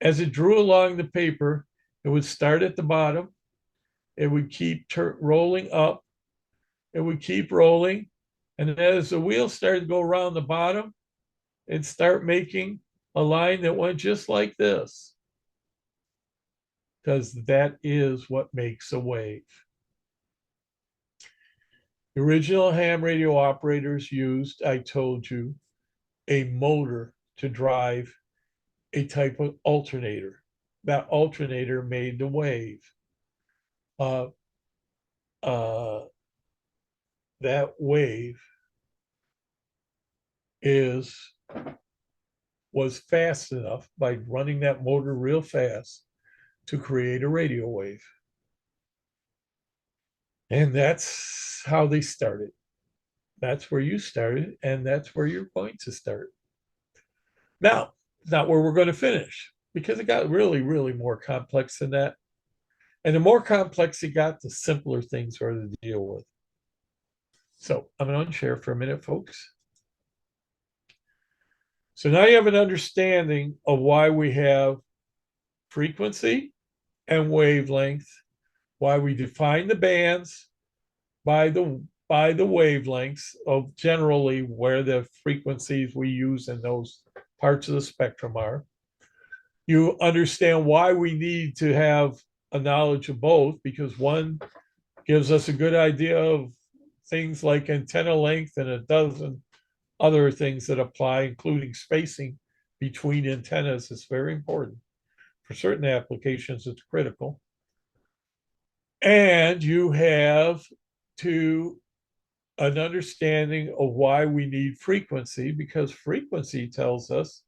As it drew along the paper, it would start at the bottom. It would keep rolling up. It would keep rolling. And as the wheel started to go around the bottom, it'd start making a line that went just like this. Because that is what makes a wave. The original ham radio operators used, I told you, a motor to drive a type of alternator. That alternator made the wave. That wave was fast enough by running that motor real fast to create a radio wave. And that's how they started. That's where you started, and that's where you're going to start. Now, not where we're going to finish, because it got really, really more complex than that. And the more complex it got, the simpler things are to deal with. So I'm going to unshare for a minute, folks. So now you have an understanding of why we have frequency and wavelength, why we define the bands by the wavelengths of generally where the frequencies we use in those parts of the spectrum are. You understand why we need to have a knowledge of both, because one gives us a good idea of things like antenna length and a dozen other things that apply, including spacing between antennas is very important. For certain applications, it's critical. And you have an understanding of why we need frequency, because frequency tells us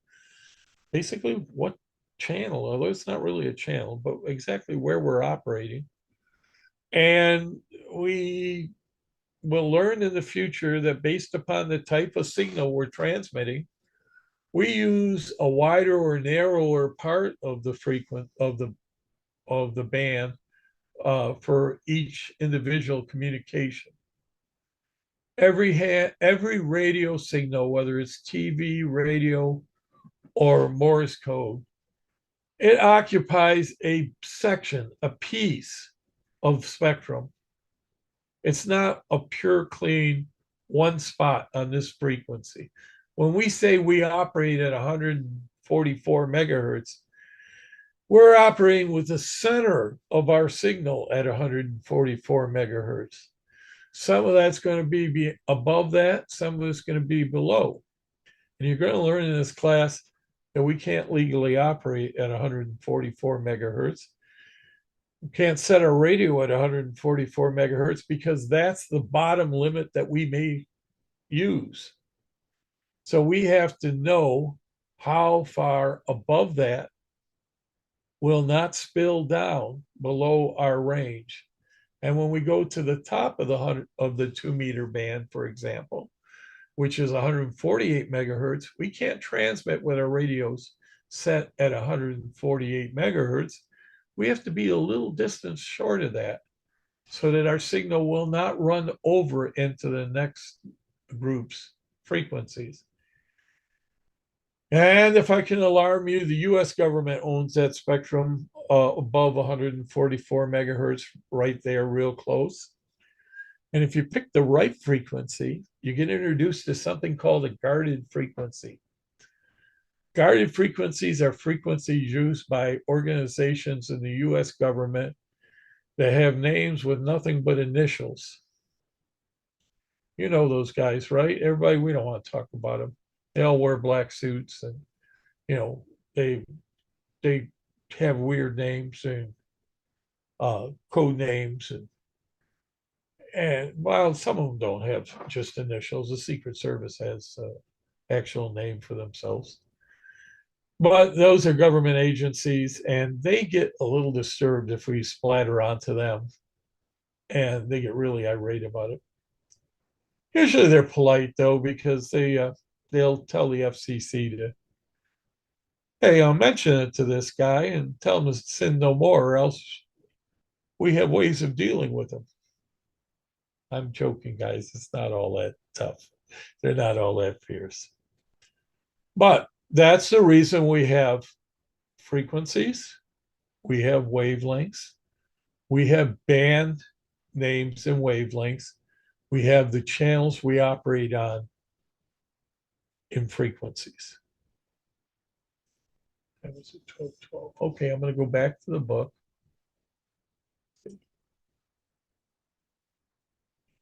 basically what channel, although it's not really a channel, but exactly where we're operating. And we will learn in the future that based upon the type of signal we're transmitting, we use a wider or narrower part of the band for each individual communication. Every radio signal, whether it's TV, radio, or Morse code, it occupies a section, a piece of spectrum. It's not a pure, clean one spot on this frequency. When we say we operate at 144 megahertz, we're operating with the center of our signal at 144 megahertz. Some of that's going to be above that, some of it's going to be below. And you're going to learn in this class that we can't legally operate at 144 megahertz. We can't set our radio at 144 megahertz because that's the bottom limit that we may use. So we have to know how far above that will not spill down below our range. And when we go to the top of the 2 meter band, for example, which is 148 megahertz, we can't transmit with our radios set at 148 megahertz. We have to be a little distance short of that so that our signal will not run over into the next group's frequencies. And if I can alarm you, the US government owns that spectrum above 144 megahertz right there, real close. And if you pick the right frequency, you get introduced to something called a guarded frequency. Guarded frequencies are frequencies used by organizations in the US government that have names with nothing but initials. You know those guys, right? Everybody, we don't want to talk about them. They all wear black suits and, you know, they have weird names and code names and while some of them don't have just initials, the Secret Service has actual name for themselves. But those are government agencies, and they get a little disturbed if we splatter onto them, and they get really irate about it. Usually, they're polite though because they'll tell the FCC to, hey, I'll mention it to this guy and tell him to sin no more, or else we have ways of dealing with him. I'm joking, guys. It's not all that tough. They're not all that fierce. But that's the reason we have frequencies, we have wavelengths, we have band names and wavelengths, we have the channels we operate on in frequencies. That was a 1212. Okay, I'm going to go back to the book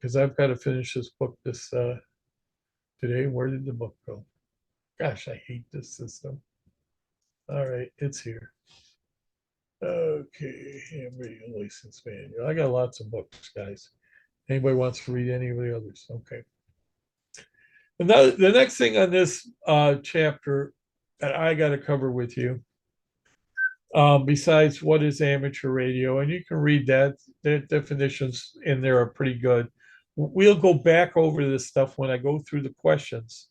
because I've got to finish this book today. Where did the book go? Gosh, I hate this system. All right, it's here. Okay, handwriting license manual. I got lots of books, guys. Anybody wants to read any of the others? Okay. The next thing on this chapter that I got to cover with you, besides what is amateur radio, and you can read that, the definitions in there are pretty good. We'll go back over this stuff when I go through the questions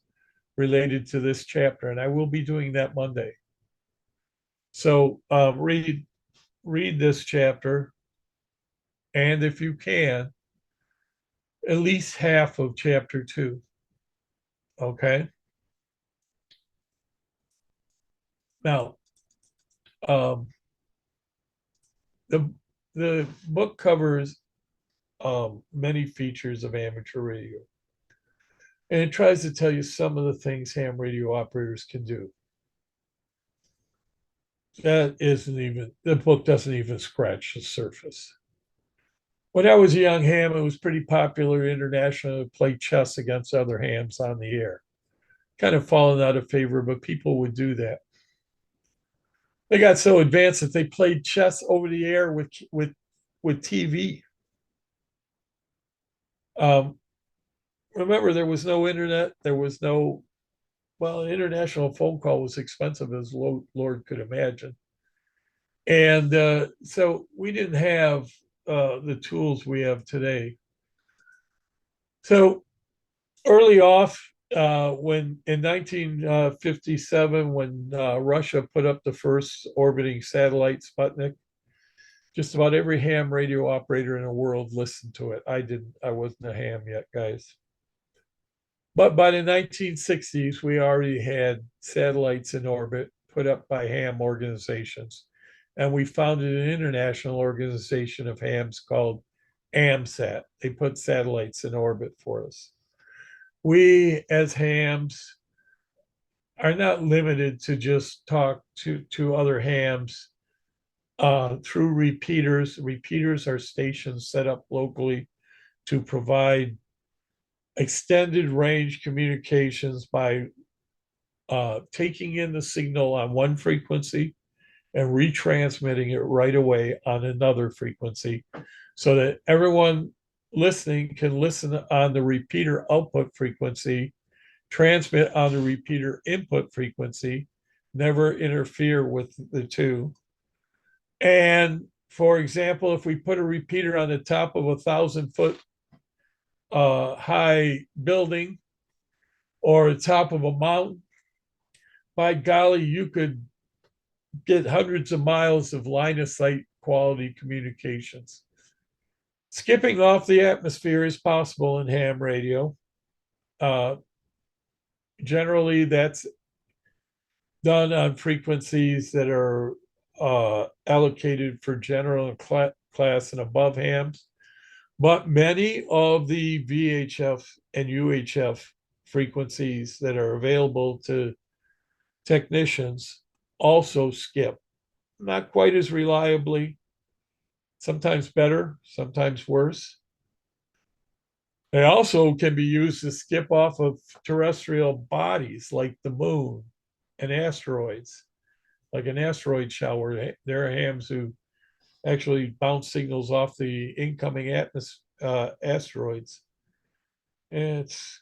related to this chapter, and I will be doing that Monday. So read this chapter, and if you can, at least half of chapter 2. Okay. Now, the the book covers many features of amateur radio, and it tries to tell you some of the things ham radio operators can do. That isn't even the book doesn't even scratch the surface. When I was a young ham, it was pretty popular internationally to play chess against other hams on the air. Kind of fallen out of favor, but people would do that. They got so advanced that they played chess over the air with TV. Remember, there was no internet. There was no, well, an international phone call was expensive as Lord could imagine. And so we didn't have the tools we have today. So early off, when in 1957, when Russia put up the first orbiting satellite Sputnik, just about every ham radio operator in the world listened to it. I wasn't a ham yet, guys. But by the 1960s, we already had satellites in orbit put up by ham organizations. And we founded an international organization of hams called AMSAT. They put satellites in orbit for us. We, as hams, are not limited to just talk to other hams through repeaters. Repeaters are stations set up locally to provide extended range communications by taking in the signal on one frequency and retransmitting it right away on another frequency so that everyone listening can listen on the repeater output frequency, transmit on the repeater input frequency, never interfere with the two. And for example, if we put a repeater on the top of 1,000-foot high building or the top of a mountain, by golly, you could get hundreds of miles of line of sight quality communications. Skipping off the atmosphere is possible in ham radio. Generally, that's done on frequencies that are allocated for general class and above hams. But many of the VHF and UHF frequencies that are available to technicians also skip, not quite as reliably, sometimes better, sometimes worse. They also can be used to skip off of terrestrial bodies like the moon and asteroids, like an asteroid shower. There are hams who actually bounce signals off the incoming asteroids. And it's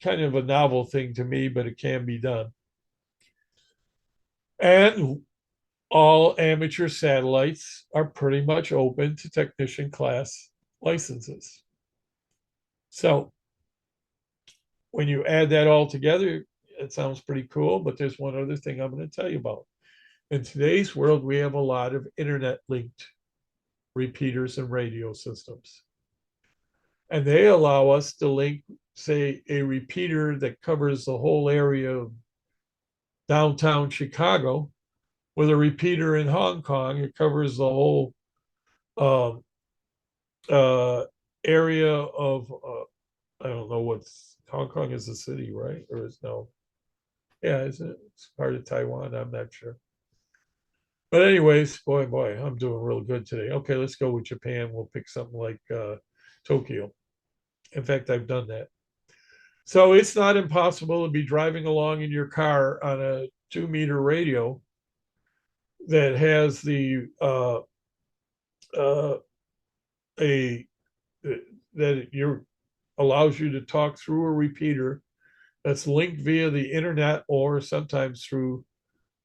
kind of a novel thing to me, but it can be done. And all amateur satellites are pretty much open to technician class licenses. So when you add that all together, it sounds pretty cool, but there's one other thing I'm going to tell you about. In today's world, we have a lot of internet linked repeaters and radio systems. And they allow us to link, say, a repeater that covers the whole area of downtown Chicago with a repeater in Hong Kong. It covers the whole uh, area of, I don't know what's, Hong Kong is a city, right? Or is no? Yeah, isn't it? It's part of Taiwan. I'm not sure. But anyways, boy, I'm doing real good today. Okay, let's go with Japan. We'll pick something like Tokyo. In fact, I've done that. So it's not impossible to be driving along in your car on a 2-meter radio that has the a that you allows you to talk through a repeater that's linked via the internet or sometimes through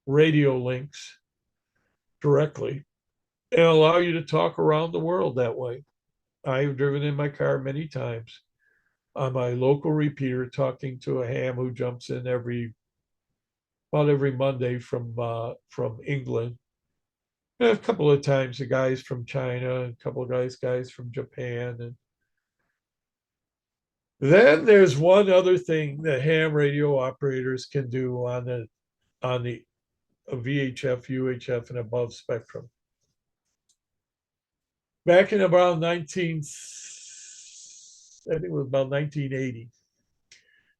radio links directly and allow you to talk around the world that way. I've driven in my car many times on my local repeater talking to a ham who jumps in about every Monday from England. And a couple of times the guys from China, a couple of guys from Japan, and then there's one other thing that ham radio operators can do on the VHF, UHF, and above spectrum. Back in about I think it was about 1980,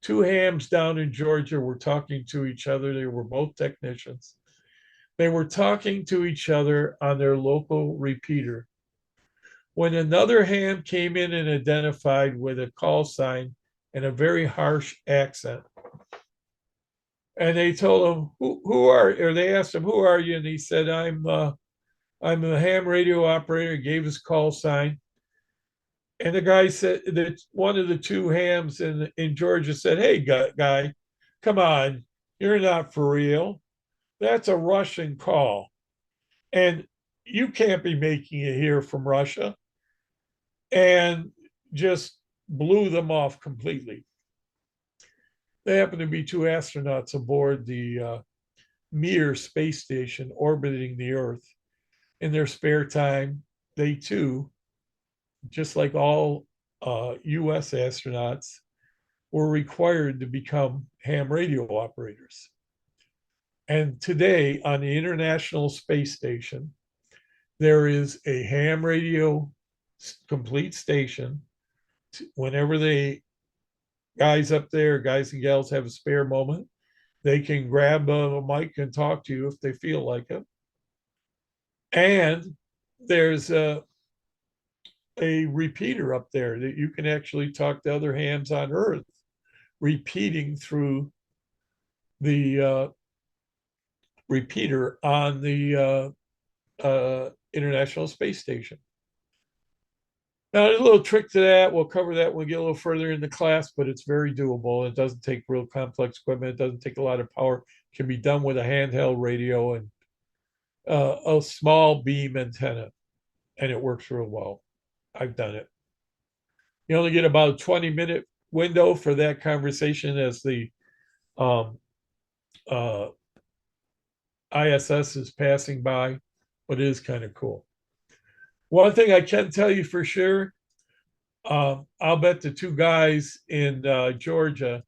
two hams down in Georgia were talking to each other. They were both technicians. They were talking to each other on their local repeater when another ham came in and identified with a call sign and a very harsh accent. And they told him, or they asked him, who are you? And he said, I'm a ham radio operator, gave his call sign. And the guy said that one of the two hams in Georgia said, hey, guy, come on, you're not for real. That's a Russian call. And you can't be making it here from Russia. And just blew them off completely. They happen to be two astronauts aboard the Mir space station orbiting the Earth. In their spare time, they too, just like all US astronauts, were required to become ham radio operators. And today on the International Space Station, there is a ham radio complete station. Whenever the guys up there, guys and gals, have a spare moment, they can grab a mic and talk to you if they feel like it. And there's a repeater up there that you can actually talk to other hams on Earth, repeating through the repeater on the International Space Station. Now, there's a little trick to that. We'll cover that when we get a little further in the class, but it's very doable. It doesn't take real complex equipment. It doesn't take a lot of power. It can be done with a handheld radio and a small beam antenna, and it works real well. I've done it. You only get about a 20-minute window for that conversation as the ISS is passing by, but it is kind of cool. One thing I can tell you for sure, I'll bet the two guys in Georgia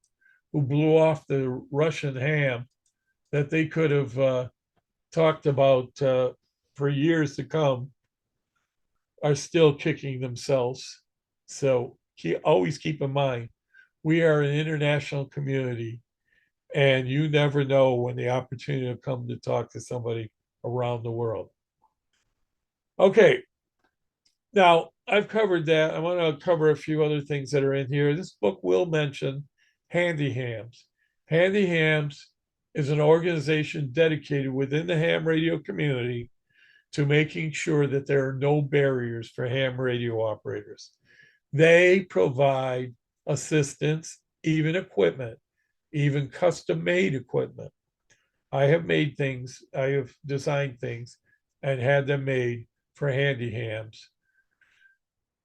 who blew off the Russian ham that they could have talked about for years to come are still kicking themselves. So always keep in mind, we are an international community And you never know when the opportunity will come to talk to somebody around the world. Okay, now I've covered that. I want to cover a few other things that are in here. This book will mention Handy Hams. Handy Hams is an organization dedicated within the ham radio community to making sure that there are no barriers for ham radio operators. They provide assistance, even equipment, even custom made equipment. I have made things, I have designed things and had them made for Handy Hams.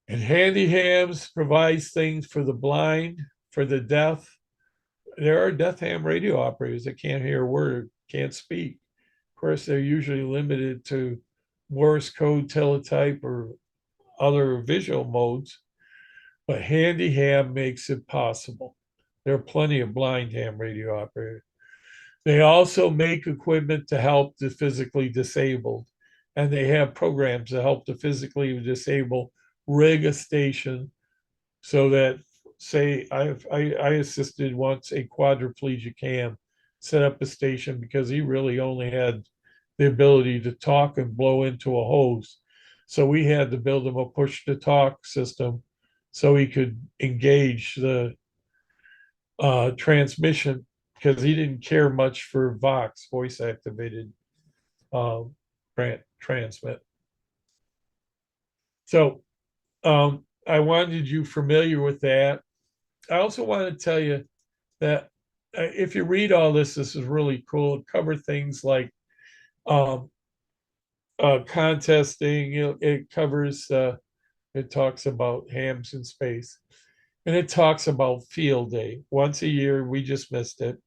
And Handy Hams provides things for the blind, for the deaf. There are deaf ham radio operators that can't hear a word, can't speak. Of course, they're usually limited to Morse code, teletype, or other visual modes, but Handy Ham makes it possible. There are plenty of blind ham radio operators. They also make equipment to help the physically disabled, and they have programs to help the physically disabled rig a station so that, say, I assisted once a quadriplegic ham set up a station because he really only had the ability to talk and blow into a hose. So we had to build him a push to talk system so he could engage the transmission because he didn't care much for Vox, voice activated transmit. So I wanted you familiar with that. I also want to tell you that if you read all this, this is really cool. It covers things like um, contesting. It covers. It talks about hams in space, and it talks about field day once a year. We just missed it,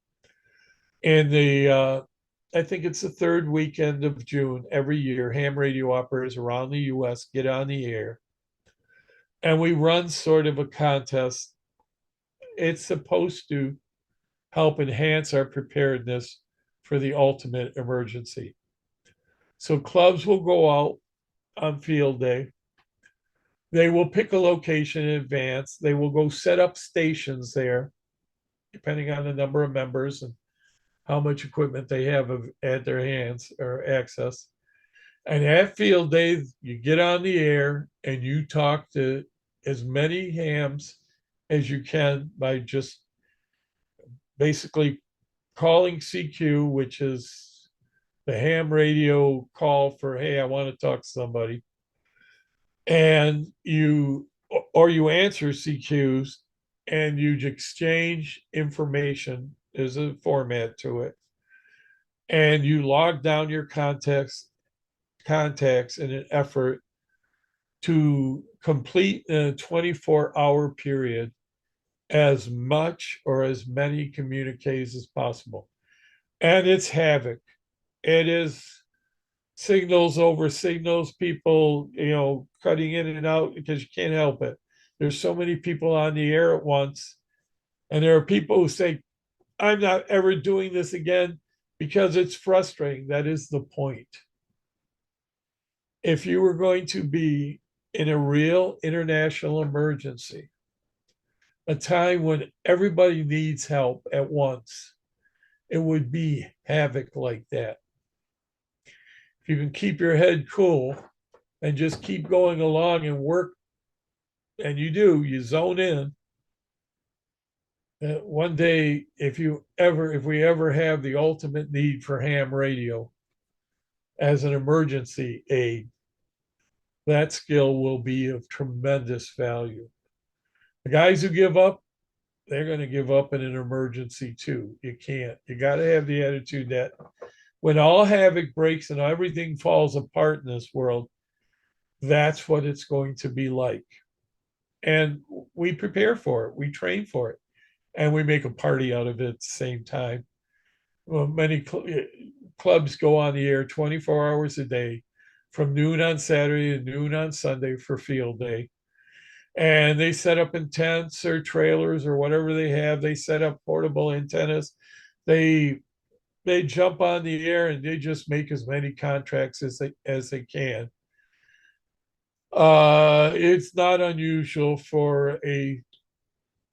and I think it's the third weekend of June every year. Ham radio operators around the U.S. get on the air, and we run sort of a contest. It's supposed to help enhance our preparedness for the ultimate emergency. So clubs will go out on field day. They will pick a location in advance. They will go set up stations there, depending on the number of members and how much equipment they have at their hands or access. And at field day, you get on the air and you talk to as many hams as you can by just basically calling CQ, which is the ham radio call for, hey, I want to talk to somebody. And or you answer CQs and you exchange information. There's a format to it. And you log down your contacts in an effort to complete in a 24-hour period as much or as many communiques as possible. And it's havoc. It is signals over signals, people, cutting in and out because you can't help it. There's so many people on the air at once. And there are people who say, I'm not ever doing this again because it's frustrating. That is the point. If you were going to be in a real international emergency, a time when everybody needs help at once, it would be havoc like that. If you can keep your head cool and just keep going along and work, and you zone in. One day, if we ever have the ultimate need for ham radio as an emergency aid, that skill will be of tremendous value. The guys who give up, they're going to give up in an emergency too. You can't. You got to have the attitude that when all havoc breaks and everything falls apart in this world, that's what it's going to be like. And we prepare for it, we train for it, and we make a party out of it at the same time. Well, many clubs go on the air 24 hours a day from noon on Saturday to noon on Sunday for field day. And they set up in tents or trailers or whatever they have. They set up portable antennas. They jump on the air and they just make as many contracts as they can. It's not unusual for a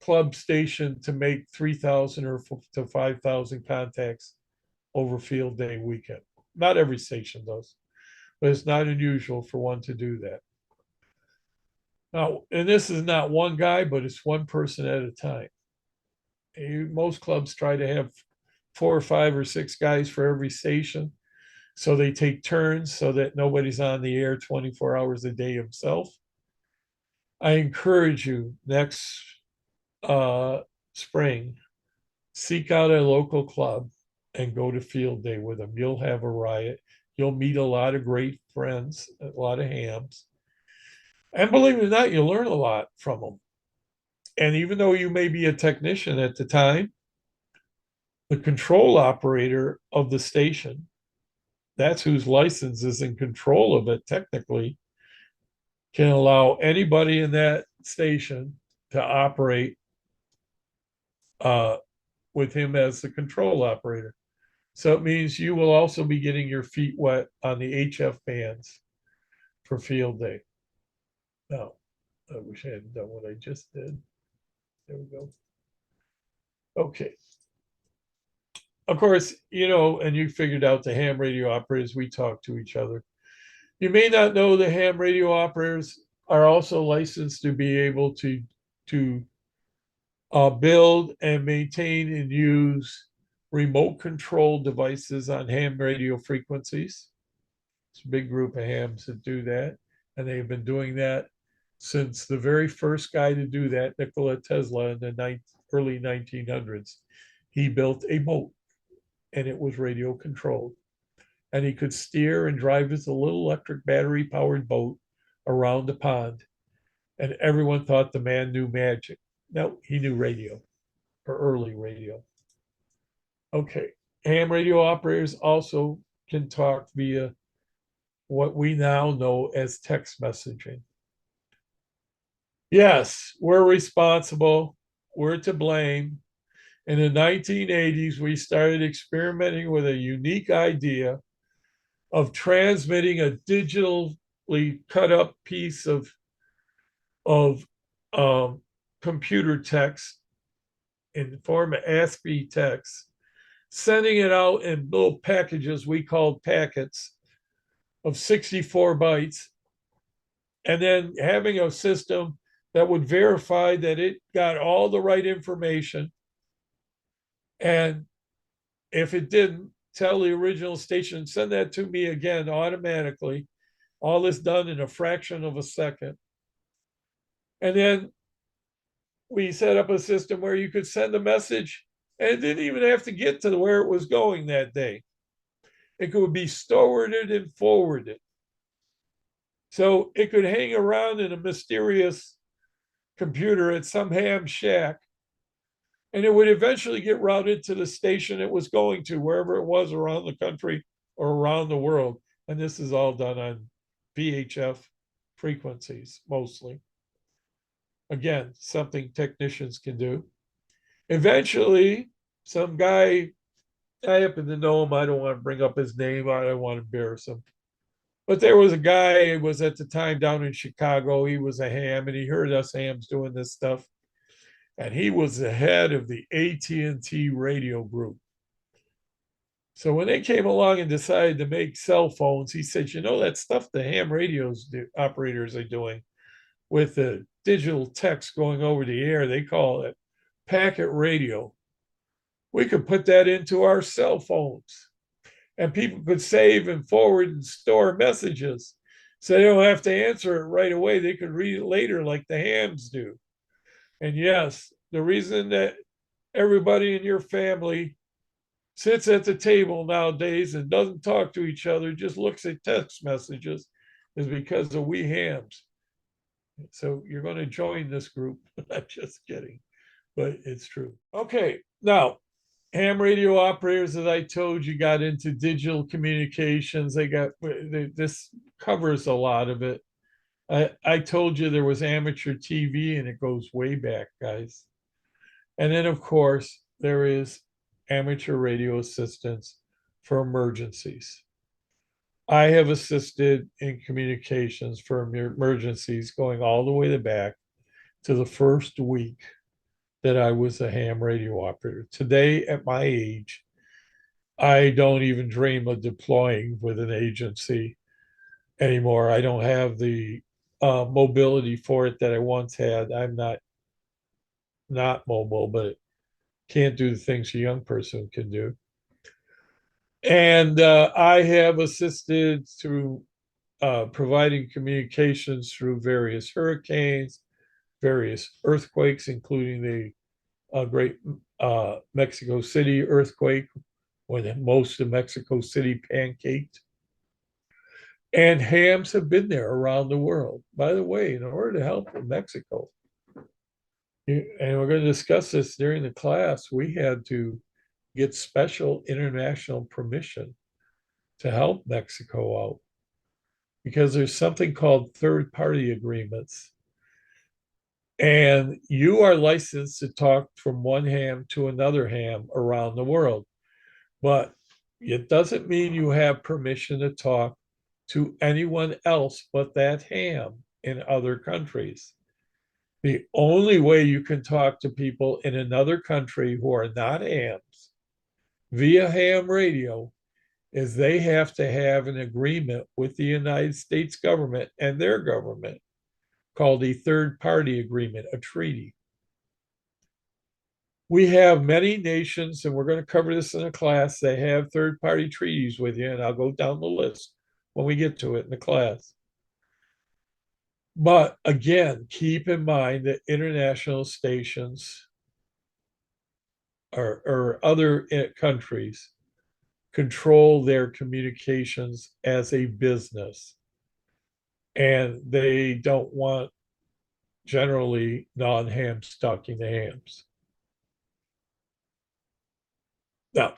club station to make 3,000 or to 5,000 contacts over field day weekend. Not every station does, but it's not unusual for one to do that. Now, and this is not one guy, but it's one person at a time. Most clubs try to have 4 or 5 or 6 guys for every station. So they take turns so that nobody's on the air 24 hours a day himself. I encourage you next spring, seek out a local club and go to field day with them. You'll have a riot. You'll meet a lot of great friends, a lot of hams. And believe it or not, you'll learn a lot from them. And even though you may be a technician at the time, the control operator of the station, that's whose license is in control of it technically, can allow anybody in that station to operate with him as the control operator. So it means you will also be getting your feet wet on the HF bands for field day. Now, I wish I hadn't done what I just did. There we go. Okay. Of course, and you figured out the ham radio operators, we talk to each other. You may not know the ham radio operators are also licensed to be able to build and maintain and use remote control devices on ham radio frequencies. It's a big group of hams that do that, and they've been doing that since the very first guy to do that, Nikola Tesla, in the early 1900s. He built a boat, and it was radio controlled. And he could steer and drive his little electric battery powered boat around the pond. And everyone thought the man knew magic. No, he knew radio, or early radio. Okay. Ham radio operators also can talk via what we now know as text messaging. Yes, we're responsible. We're to blame. In the 1980s, we started experimenting with a unique idea of transmitting a digitally cut up piece of computer text in the form of ASCII text, sending it out in little packages we called packets of 64 bytes, and then having a system that would verify that it got all the right information. And if it didn't, tell the original station, send that to me again automatically. All this done in a fraction of a second. And then we set up a system where you could send a message and it didn't even have to get to where it was going that day. It could be forwarded and forwarded. So it could hang around in a mysterious computer at some ham shack, and it would eventually get routed to the station it was going to, wherever it was around the country or around the world. And this is all done on VHF frequencies mostly. Again, something technicians can do. Eventually, some guy, I happen to know him, I don't want to bring up his name, I don't want to embarrass him. But there was a guy who was at the time down in Chicago. He was a ham, and he heard us hams doing this stuff. And he was the head of the AT&T radio group. So when they came along and decided to make cell phones, he said, that stuff the ham operators are doing with the digital text going over the air, they call it packet radio. We could put that into our cell phones, and people could save and forward and store messages. So they don't have to answer it right away. They could read it later like the hams do. And yes, the reason that everybody in your family sits at the table nowadays and doesn't talk to each other, just looks at text messages, is because of we hams. So you're going to join this group. I'm just kidding, but it's true. Okay, now ham radio operators, as I told you, got into digital communications. This covers a lot of it. I told you there was amateur TV, and it goes way back, guys. And then, of course, there is amateur radio assistance for emergencies. I have assisted in communications for emergencies going all the way back to the first week that I was a ham radio operator. Today, at my age, I don't even dream of deploying with an agency anymore. I don't have the mobility for it that I once had. I'm not mobile, but can't do the things a young person can do. And I have assisted through providing communications through various hurricanes, various earthquakes, including the great Mexico City earthquake when most of Mexico City pancaked. And hams have been there around the world. By the way, in order to help in Mexico, and we're going to discuss this during the class, we had to get special international permission to help Mexico out because there's something called third party agreements. And you are licensed to talk from one ham to another ham around the world. But it doesn't mean you have permission to talk to anyone else but that ham in other countries. The only way you can talk to people in another country who are not hams via ham radio is they have to have an agreement with the United States government and their government called a third party agreement, a treaty. We have many nations, and we're going to cover this in a class, they have third party treaties with you, and I'll go down the list when we get to it in the class. But again, keep in mind that international stations or other countries control their communications as a business. And they don't want generally non-hams talking to hams. Now,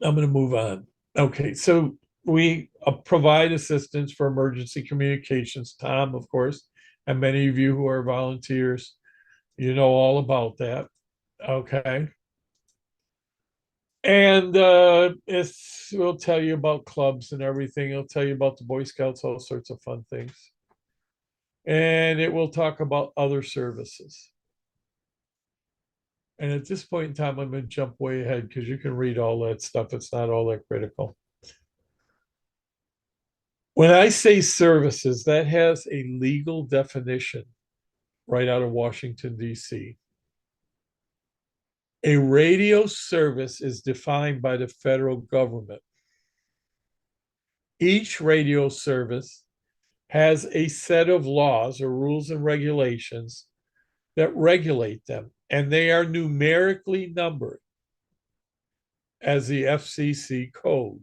I'm going to move on. Okay, so we provide assistance for emergency communications. Tom, of course, and many of you who are volunteers, you know all about that. Okay. And we'll tell you about clubs and everything. It'll tell you about the Boy Scouts, all sorts of fun things. And it will talk about other services. And at this point in time, I'm going to jump way ahead because you can read all that stuff. It's not all that critical. When I say services, that has a legal definition right out of Washington, D.C. A radio service is defined by the federal government. Each radio service has a set of laws or rules and regulations that regulate them, and they are numerically numbered as the FCC code.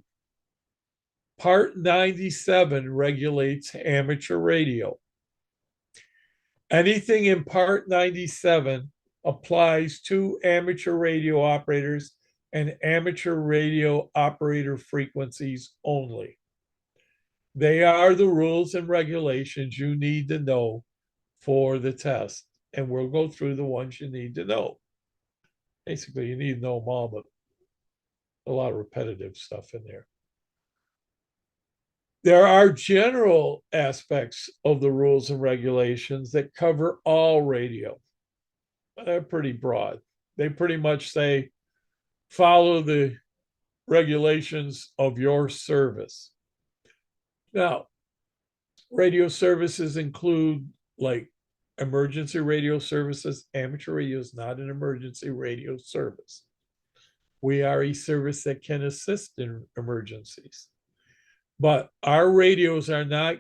Part 97 regulates amateur radio. Anything in Part 97 applies to amateur radio operators and amateur radio operator frequencies only. They are the rules and regulations you need to know for the test. And we'll go through the ones you need to know. Basically, you need to know them all, but a lot of repetitive stuff in there. There are general aspects of the rules and regulations that cover all radio. They're pretty broad. They pretty much say, follow the regulations of your service. Now, radio services include like emergency radio services. Amateur radio is not an emergency radio service. We are a service that can assist in emergencies. But our radios are not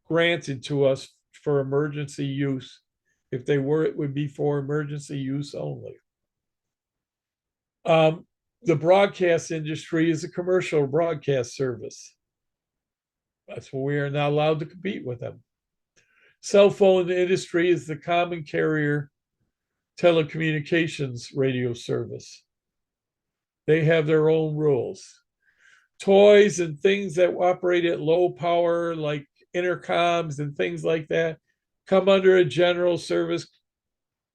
granted to us for emergency use. If they were, it would be for emergency use only. The broadcast industry is a commercial broadcast service. That's why we are not allowed to compete with them. Cell phone industry is the common carrier telecommunications radio service. They have their own rules. Toys and things that operate at low power, like intercoms and things like that, come under a general service,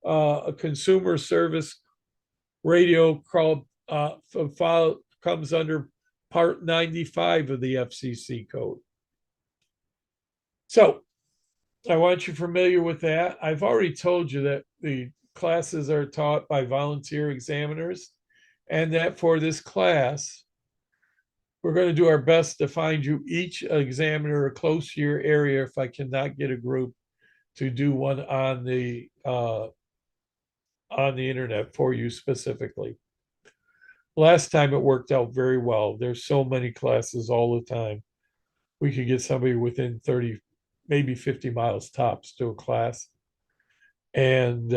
a consumer service radio called, comes under Part 95 of the FCC code. So I want you familiar with that. I've already told you that the classes are taught by volunteer examiners, and that for this class, we're going to do our best to find you each examiner close to your area if I cannot get a group to do one on the internet for you specifically. Last time it worked out very well. There's so many classes all the time. We could get somebody within 30, maybe 50 miles tops to a class. And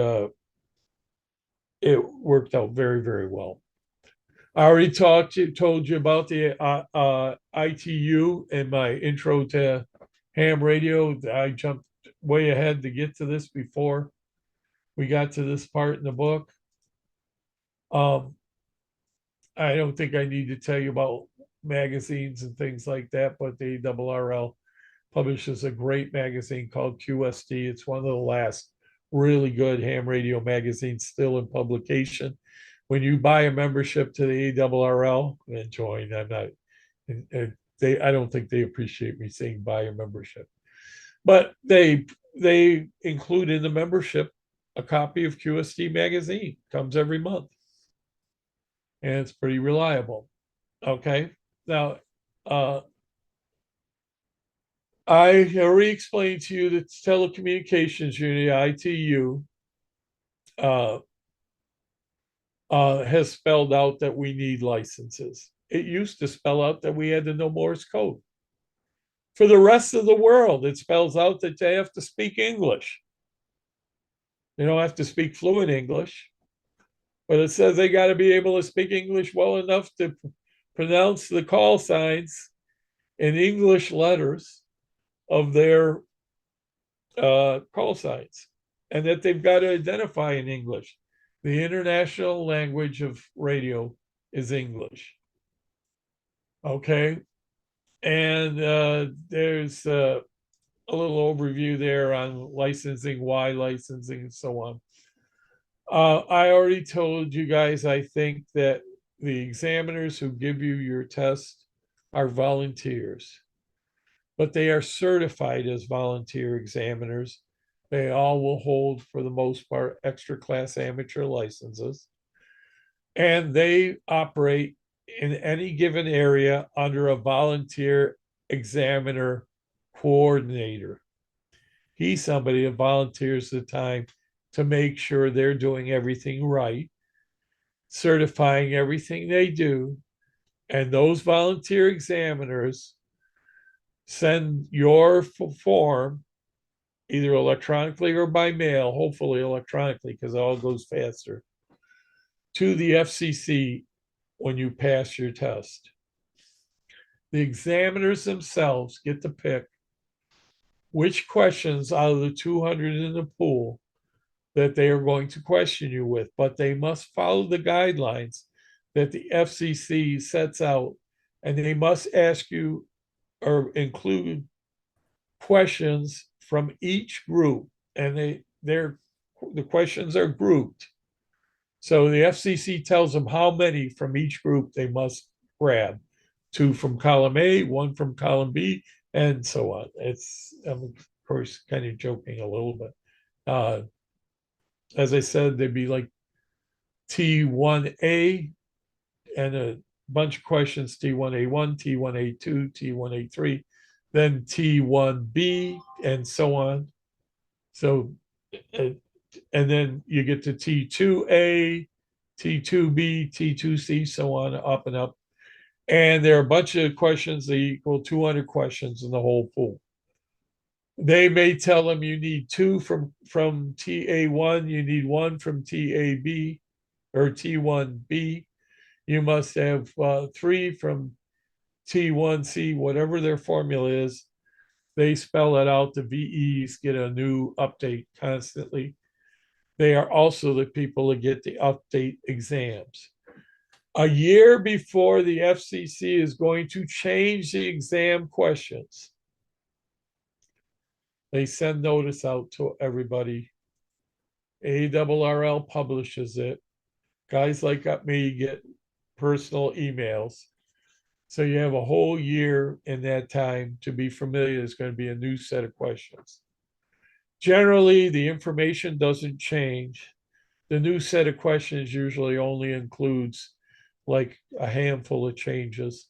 it worked out very, very well. I already told you about the ITU in my intro to ham radio. I jumped way ahead to get to this before we got to this part in the book. I don't think I need to tell you about magazines and things like that, but the ARRL publishes a great magazine called QST. It's one of the last really good ham radio magazines still in publication. When you buy a membership to the ARRL and join, I'm not, I don't think they appreciate me saying buy a membership, but they include in the membership a copy of QST magazine. Comes every month, and it's pretty reliable. Okay, now I already explained to you that telecommunications unit, ITU, has spelled out that we need licenses. It used to spell out that we had to know Morse code. For the rest of the world, it spells out that they have to speak English. They don't have to speak fluent English, but it says they got to be able to speak English well enough to pronounce the call signs in English letters of their call signs, and that they've got to identify in English. The international language of radio is English. Okay. And there's a little overview there on licensing, why licensing, and so on. I already told you guys, I think that the examiners who give you your test are volunteers, but they are certified as volunteer examiners. They all will hold, for the most part, extra class amateur licenses. And they operate in any given area under a volunteer examiner coordinator. He's somebody that volunteers the time to make sure they're doing everything right, certifying everything they do. And those volunteer examiners send your form either electronically or by mail, hopefully electronically, because it all goes faster, to the FCC when you pass your test. The examiners themselves get to pick which questions out of the 200 in the pool that they are going to question you with, but they must follow the guidelines that the FCC sets out, and they must ask you or include questions from each group, and the questions are grouped. So the FCC tells them how many from each group they must grab. 2 from column A, 1 from column B, and so on. I'm of course kind of joking a little bit. As I said, there'd be like T1A and a bunch of questions, T1A1, T1A2, T1A3, then T1B, and so on. So, and then you get to T2A, T2B, T2C, so on, up and up. And there are a bunch of questions that equal 200 questions in the whole pool. They may tell them you need 2 from TA1, you need 1 from TAB or T1B. You must have 3 from T1C, whatever their formula is. They spell it out. The VEs get a new update constantly. They are also the people that get the update exams. A year before the FCC is going to change the exam questions, they send notice out to everybody. ARRL publishes it. Guys like me get personal emails. So you have a whole year in that time to be familiar. There's going to be a new set of questions. Generally, the information doesn't change. the new set of questions usually only includes like a handful of changes.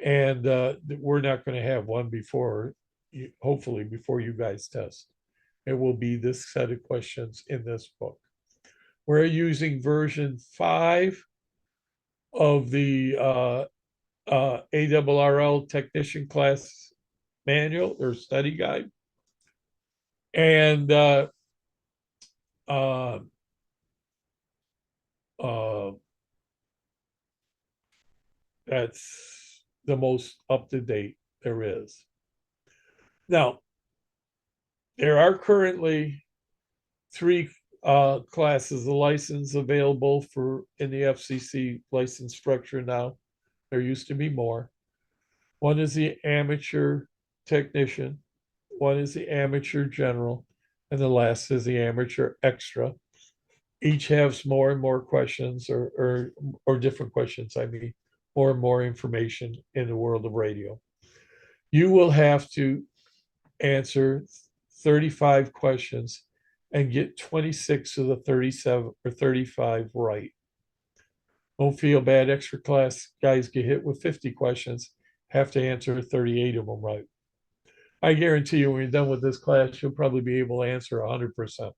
And we're not going to have one before, hopefully, before you guys test. It will be this set of questions in this book. We're using version 5 of the ARRL technician class manual or study guide. And uh, that's the most up to date there is. Now, there are currently 3 classes of license available for in the FCC license structure now. There used to be more. One is the amateur technician, one is the amateur general, and the last is the amateur extra. Each has more and more questions or different questions, I mean, more and more information in the world of radio. You will have to answer 35 questions and get 26 of the 37 or 35 right. Don't feel bad. Extra class guys get hit with 50 questions, have to answer 38 of them right. I guarantee you, when you're done with this class, you'll probably be able to answer 100%.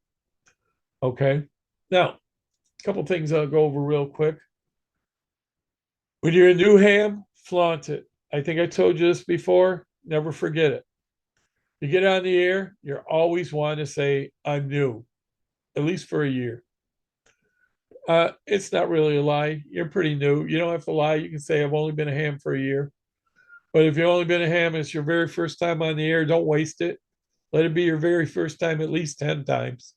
Okay. Now, a couple things I'll go over real quick. When you're in New Ham, flaunt it. I think I told you this before. Never forget it. You get on the air, you're always wanting to say, I'm new, at least for a year. It's not really a lie. You're pretty new. You don't have to lie. You can say, I've only been a ham for a year. But if you've only been a ham, it's your very first time on the air, don't waste it. Let it be your very first time at least 10 times.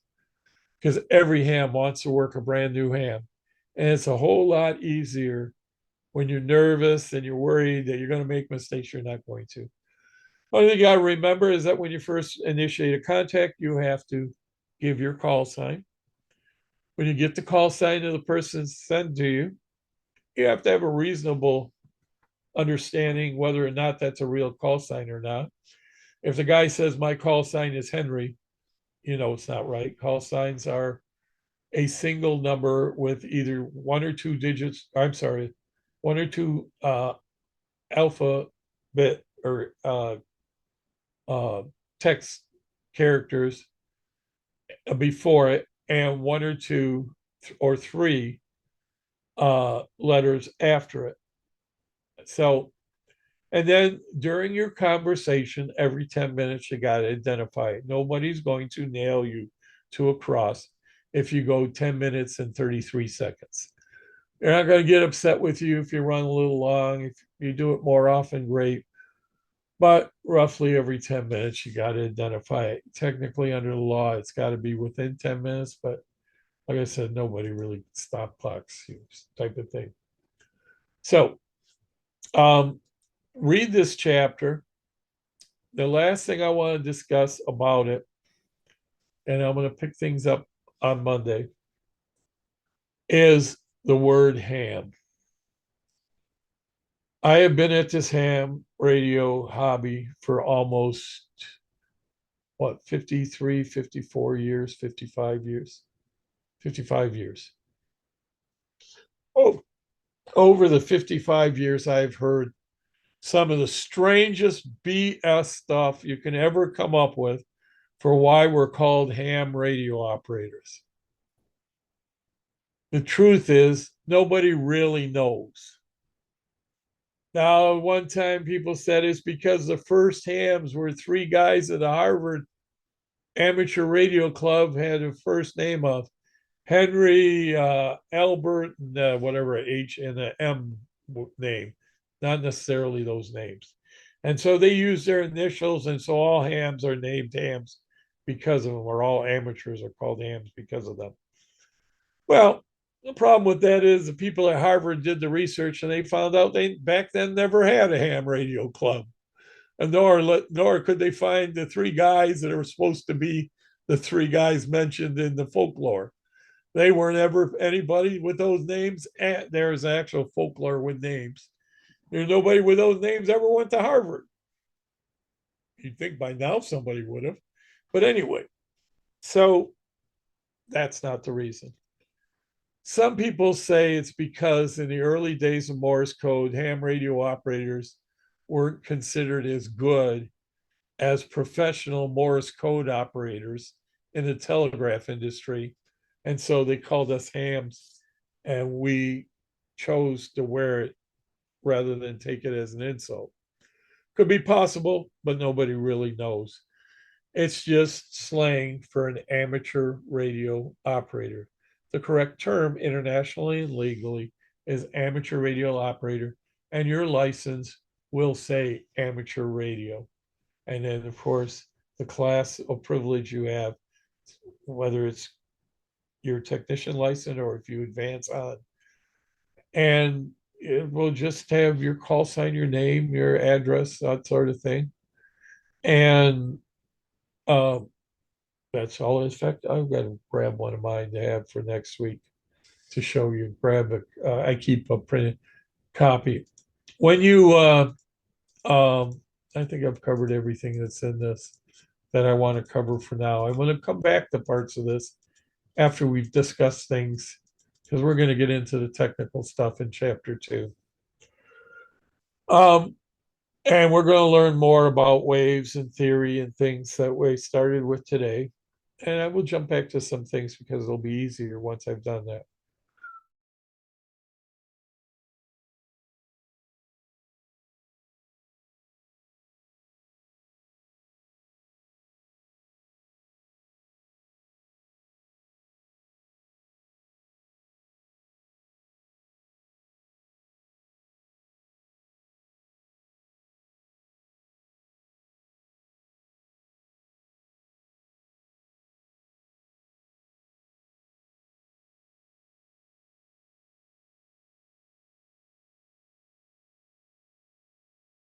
Because every ham wants to work a brand new ham. And it's a whole lot easier when you're nervous and you're worried that you're going to make mistakes you're not going to. Only thing you got to remember is that when you first initiate a contact, you have to give your call sign. When you get the call sign of the person sent to you, you have to have a reasonable understanding whether or not that's a real call sign or not. If the guy says my call sign is Henry, you know it's not right. Call signs are a single number with either 1 or 2 digits. I'm sorry, 1 or 2 alphabet or text characters before it, and 1 or 2 or 3 letters after it. So, and then during your conversation, every 10 minutes, you got to identify it. Nobody's going to nail you to a cross if you go 10 minutes and 33 seconds. They're not going to get upset with you if you run a little long. If you do it more often, great. But roughly every 10 minutes, you got to identify it. Technically, under the law, it's got to be within 10 minutes. But like I said, nobody really stop clocks, type of thing. So, read this chapter. The last thing I want to discuss about it, and I'm going to pick things up on Monday, is the word ham. I have been at this ham radio hobby for almost, 53, 54 years, 55 years, 55 years. Oh, over the 55 years, I've heard some of the strangest BS stuff you can ever come up with for why we're called ham radio operators. The truth is, nobody really knows. Now, one time people said it's because the first hams were 3 guys at the Harvard Amateur Radio Club had a first name of Henry, Albert, and whatever H and the M name, not necessarily those names. And so they use their initials, and so all hams are named hams because of them, or all amateurs are called hams because of them. Well, the problem with that is the people at Harvard did the research and they found out they back then never had a ham radio club. And nor could they find the 3 guys that are supposed to be the 3 guys mentioned in the folklore. They weren't ever anybody with those names. And there's actual folklore with names. There's nobody with those names ever went to Harvard. You'd think by now somebody would have. But anyway, so that's not the reason. Some people say it's because in the early days of Morse code, ham radio operators weren't considered as good as professional Morse code operators in the telegraph industry. And so they called us hams, and we chose to wear it rather than take it as an insult. Could be possible, but nobody really knows. It's just slang for an amateur radio operator. The correct term internationally and legally is amateur radio operator, and your license will say amateur radio. And then, of course, the class of privilege you have, whether it's your technician license or if you advance on. And it will just have your call sign, your name, your address, that sort of thing. And um, that's all. In fact, I've got to grab one of mine to have for next week to show you. Grab it. I keep a printed copy. When you, I think I've covered everything that's in this that I want to cover for now. I want to come back to parts of this after we've discussed things because we're going to get into the technical stuff in chapter 2. Um, and we're going to learn more about waves and theory and things that we started with today. And I will jump back to some things because it'll be easier once I've done that.